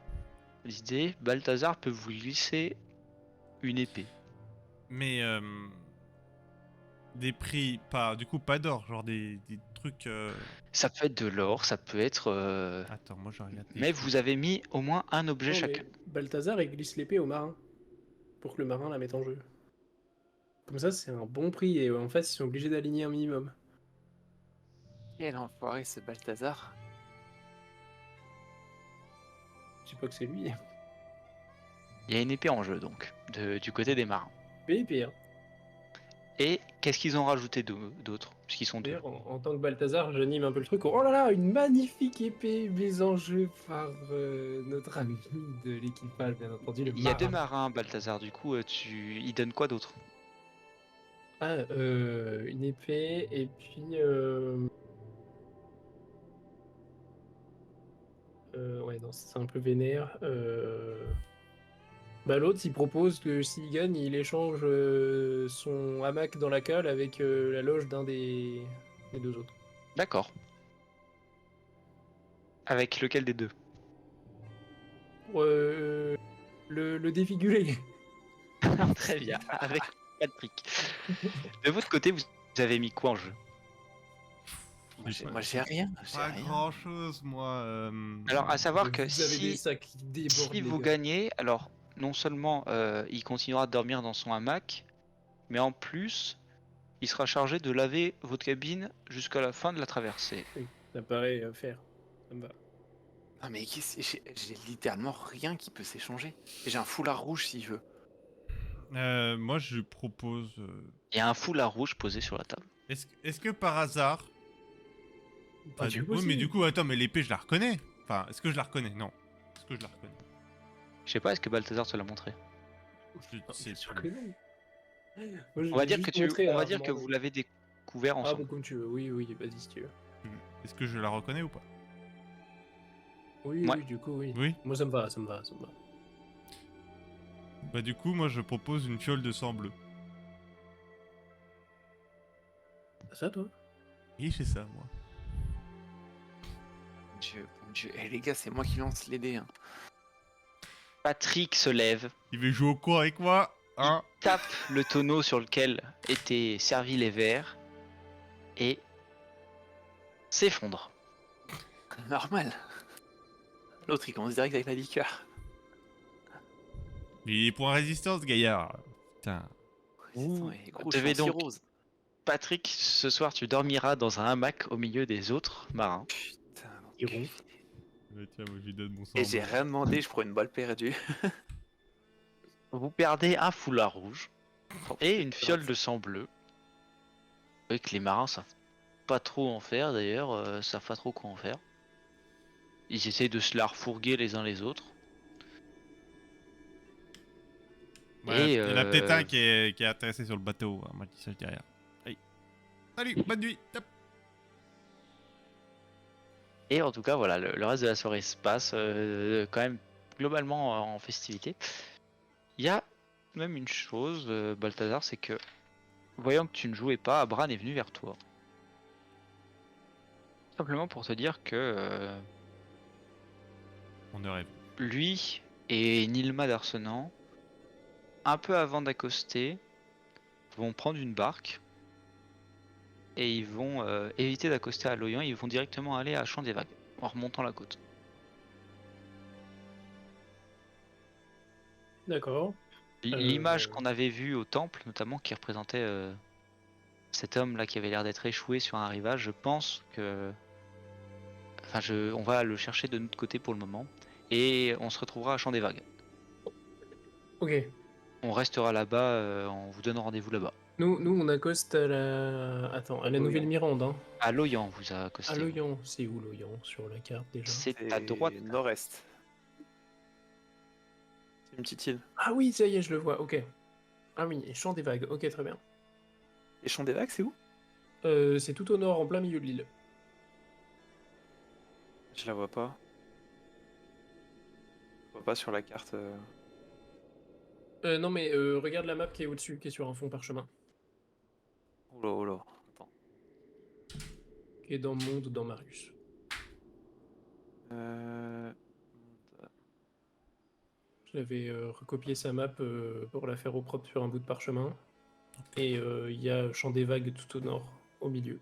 l'idée, Balthazar peut vous glisser une épée. mais des prix, du coup, pas d'or, genre des trucs. Ça peut être de l'or, ça peut être... Attends, moi je regarde. Mais vous avez mis au moins un objet Non, chacun. mais Balthazar, il glisse l'épée au marin. Pour que le marin la mette en jeu. Comme ça, c'est un bon prix. Et en fait, ils sont obligés d'aligner un minimum. Quel enfoiré ce Balthazar. Je sais pas que c'est lui. Il y a une épée en jeu donc, du côté des marins. PvP, hein. Et qu'est-ce qu'ils ont rajouté d'autre? Puisqu'ils sont deux. D'ailleurs, en tant que Balthazar, j'anime un peu le truc. Oh là là, une magnifique épée mise en jeu par notre ami de l'équipage, bien entendu, le Il y a deux marin. marins, Balthazar, du coup, il donne quoi d'autre? Ah, une épée, et puis... ouais, non, c'est un peu vénère. Bah, l'autre, il propose que s'il gagne, il échange son hamac dans la cale avec la loge d'un des deux autres. D'accord. Avec lequel des deux? Euh, le défiguré. Très bien, avec Patrick. De votre côté, vous avez mis quoi en jeu? Moi j'ai rien. J'ai Pas rien. grand chose, moi. Alors, à savoir que Vous avez des sacs qui débordent, si les vous gars. gagnez, alors non seulement il continuera de dormir dans son hamac, mais en plus, il sera chargé de laver votre cabine jusqu'à la fin de la traversée. Oui, ça paraît faire. Ça me va. Non mais j'ai littéralement rien qui peut s'échanger. Et j'ai un foulard rouge s'il veut. Moi, je propose. Il y a un foulard rouge posé sur la table. Est-ce que par hasard. Pas du Oui, mais du coup, attends, mais l'épée, je la reconnais. Enfin, est-ce que je la reconnais? Non. Est-ce que je la reconnais? Je sais pas, est-ce que Balthazar te l'a montré? Je sais Bien sûr plus. que non. Moi, je On va l'ai dire juste que montré on à va dire que Armand. vous l'avez découvert Ah, ensemble. bon, comme tu veux. Oui, oui, vas-y si tu veux. Est-ce que je la reconnais ou pas? Oui, Ouais. oui, du coup, oui. Oui. Moi, ça me va, ça me va, ça me va. Bah, du coup, moi, je propose une fiole de sang bleu. C'est ça, toi? Oui, c'est ça, moi. Mon Dieu. Eh les gars, c'est moi qui lance les dés. Hein. Patrick se lève, Il veut jouer au con avec moi, hein? tape le tonneau sur lequel étaient servis les verres et s'effondre. Normal. L'autre il commence direct avec la liqueur. Il est pour résistance, gaillard. Putain. Vous Et gros, devez je suis en donc- rose. Patrick, ce soir tu dormiras dans un hamac au milieu des autres marins. Putain. Il ronfle. Tiens, moi, je lui donne mon sang Et j'ai bleu. rien demandé, je prends une balle perdue. Vous perdez un foulard rouge et une fiole de sang bleu. Vous voyez que les marins savent pas trop en faire d'ailleurs, savent pas trop quoi en faire. Ils essayent de se la refourguer les uns les autres. Ouais, Et, il y en a peut-être un qui est intéressé sur le bateau. Hein. Moi, je dis ça, je dis rien. Allez. Salut, bonne nuit. Top. Et en tout cas, voilà, le reste de la soirée se passe quand même globalement en festivité. Il y a même une chose, Balthazar, c'est que voyant que tu ne jouais pas, Abran est venu vers toi. Simplement pour te dire que On rêve. lui et Nilma d'Arsenan, un peu avant d'accoster, vont prendre une barque et ils vont éviter d'accoster à Loyan, ils vont directement aller à Champ des Vagues en remontant la côte. D'accord. L'image qu'on avait vue au temple, notamment, qui représentait cet homme là qui avait l'air d'être échoué sur un rivage, je pense que. Enfin, on va le chercher de notre côté pour le moment. Et on se retrouvera à Champ des Vagues. Ok. On restera là-bas, on vous donne rendez-vous là-bas. Nous, on accoste à la... Attends, à la Loyan. Nouvelle-Mirande, hein. À Loyan, vous a accosté. À Loyan. C'est où, Loyan, sur la carte, déjà? C'est à droite. Nord-est. C'est une petite île. Ah oui, ça y est, je le vois, ok. Ah oui, et Champ des Vagues, ok, très bien. Et Champ des Vagues, c'est où? C'est tout au nord, en plein milieu de l'île. Je la vois pas. Je vois pas sur la carte. Non, mais regarde la map qui est au-dessus, qui est sur un fond parchemin. Oh là. Attends. Qui est dans Monde, dans Marius. Euh... J'avais recopié sa map pour la faire au propre sur un bout de parchemin. Et il y a Champ des Vagues tout au nord, au milieu.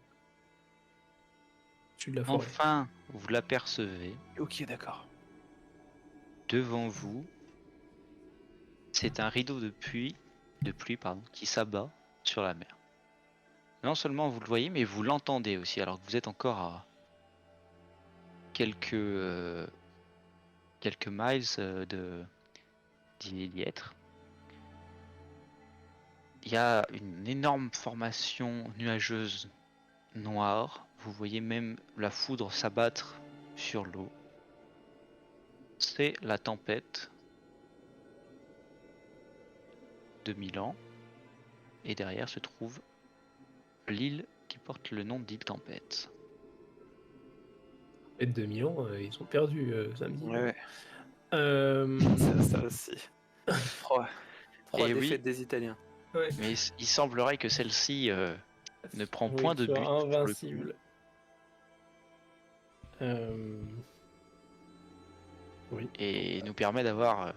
Au-dessus de la forêt. Enfin, vous l'apercevez Ok, d'accord. devant vous. C'est un rideau de pluie pardon, qui s'abat sur la mer. Non seulement vous le voyez, mais vous l'entendez aussi, alors que vous êtes encore à quelques miles d'y être. Il y a une énorme formation nuageuse noire. Vous voyez même la foudre s'abattre sur l'eau. C'est la tempête de Milan. Et derrière se trouve l'île qui porte le nom d'île Tempête. Et de Milan, ils sont perdus samedi. Ouais. Euh, Ça aussi. Trois Et défaites oui, des Italiens. ouais. mais il semblerait que celle-ci ne prend Oui, point qu'ils de soient but pour le coup. invincibles. Oui. Et nous permet d'avoir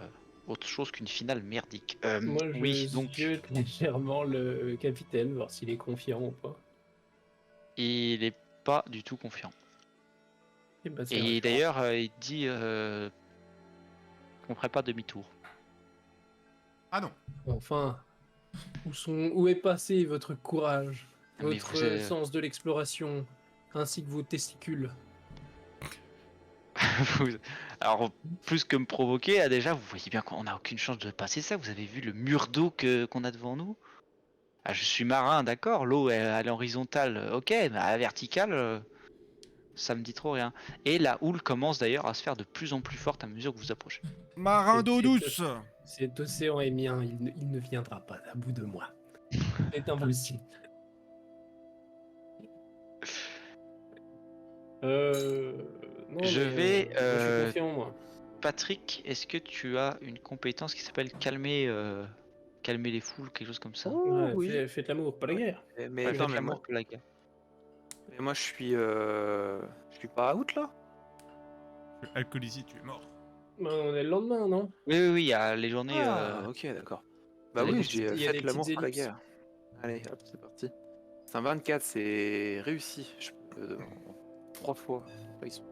autre chose qu'une finale merdique. Moi, Oui, je donc ziote légèrement le capitaine, voir s'il est confiant ou pas. il est pas du tout confiant. Et bah, c'est Et rassurant. d'ailleurs, il dit qu'on ferait pas demi-tour. Ah non. Enfin, où est passé votre courage, Mais votre vous, sens de l'exploration, ainsi que vos testicules? alors plus que me provoquer, déjà vous voyez bien qu'on n'a aucune chance de passer ça. Vous avez vu le mur d'eau qu'on a devant nous. Ah, je suis marin, d'accord. L'eau elle est horizontale, ok, mais à la verticale, ça me dit trop rien. Et la houle commence d'ailleurs à se faire de plus en plus forte à mesure que vous approchez. Marin d'eau douce. Cet océan est mien, il ne viendra pas à bout de moi. C'est impossible. Non, Je mais vais, moi, je suis confiant, moi. Patrick, est-ce que tu as une compétence qui s'appelle calmer les foules, quelque chose comme ça? Oh Ouais, oui. faites l'amour, pas la guerre. Mais Ouais, attends, faites l'amour pour la guerre. mais moi je suis pas out là. Alcoolisé, tu es mort. Bah, on est le lendemain, non? Oui, il y a les journées. Ah, ok, d'accord. Bah Il y a Il y a oui, des des je dis petites- il y a des faites l'amour petites pour la ellipses. guerre. Allez, hop, c'est parti. C'est un 24, c'est réussi. Je peux en 3 fois. Ils sont-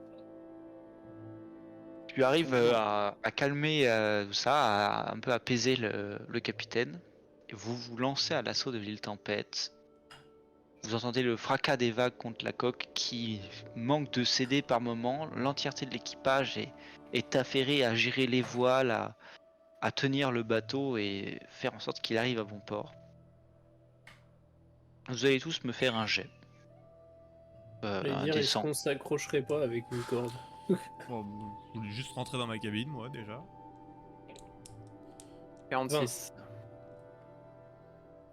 Tu arrives sont à calmer tout ça, à un peu apaiser le capitaine. Et vous vous lancez à l'assaut de l'île Tempête. Vous entendez le fracas des vagues contre la coque qui manque de céder par moment. L'entièreté de l'équipage est affairée à gérer les voiles, à tenir le bateau et faire en sorte qu'il arrive à bon port. Vous allez tous me faire un jet. J'allais Un dire, est-ce descent. qu'on s'accrocherait pas avec une corde? Bon, je voulais juste rentrer dans ma cabine, moi, déjà. 46.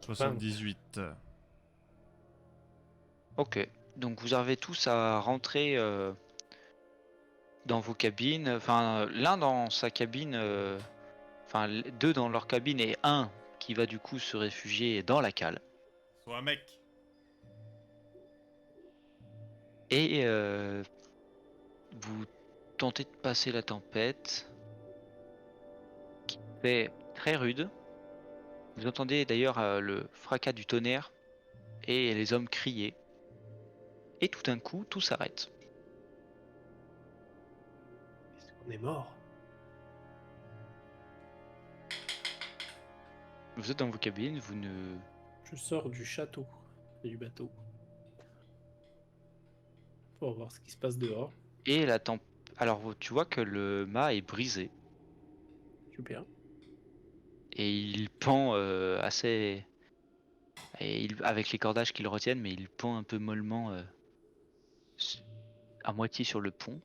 78. Ok. Donc vous arrivez tous à rentrer dans vos cabines. Enfin, l'un dans sa cabine. Enfin, deux dans leur cabine et un qui va du coup se réfugier dans la cale. Sois un mec. Et vous tentez de passer la tempête, qui fait très rude. Vous entendez d'ailleurs le fracas du tonnerre et les hommes crier. Et tout d'un coup, tout s'arrête. Est-ce qu'on est mort? Vous êtes dans vos cabines, vous ne... Je sors du château et du bateau pour voir ce qui se passe dehors. Et la tempête... Alors tu vois que le mât est brisé. Super. Et il pend assez... Et avec les cordages qui le retiennent, mais il pend un peu mollement à moitié sur le pont.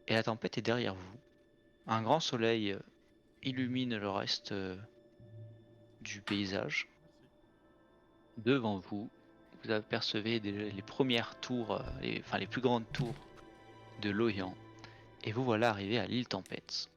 Et la tempête est derrière vous. Un grand soleil illumine le reste du paysage. Devant vous, vous apercevez les premières tours, enfin les plus grandes tours de l'Orient. Et vous voilà arrivé à l'île Tempête.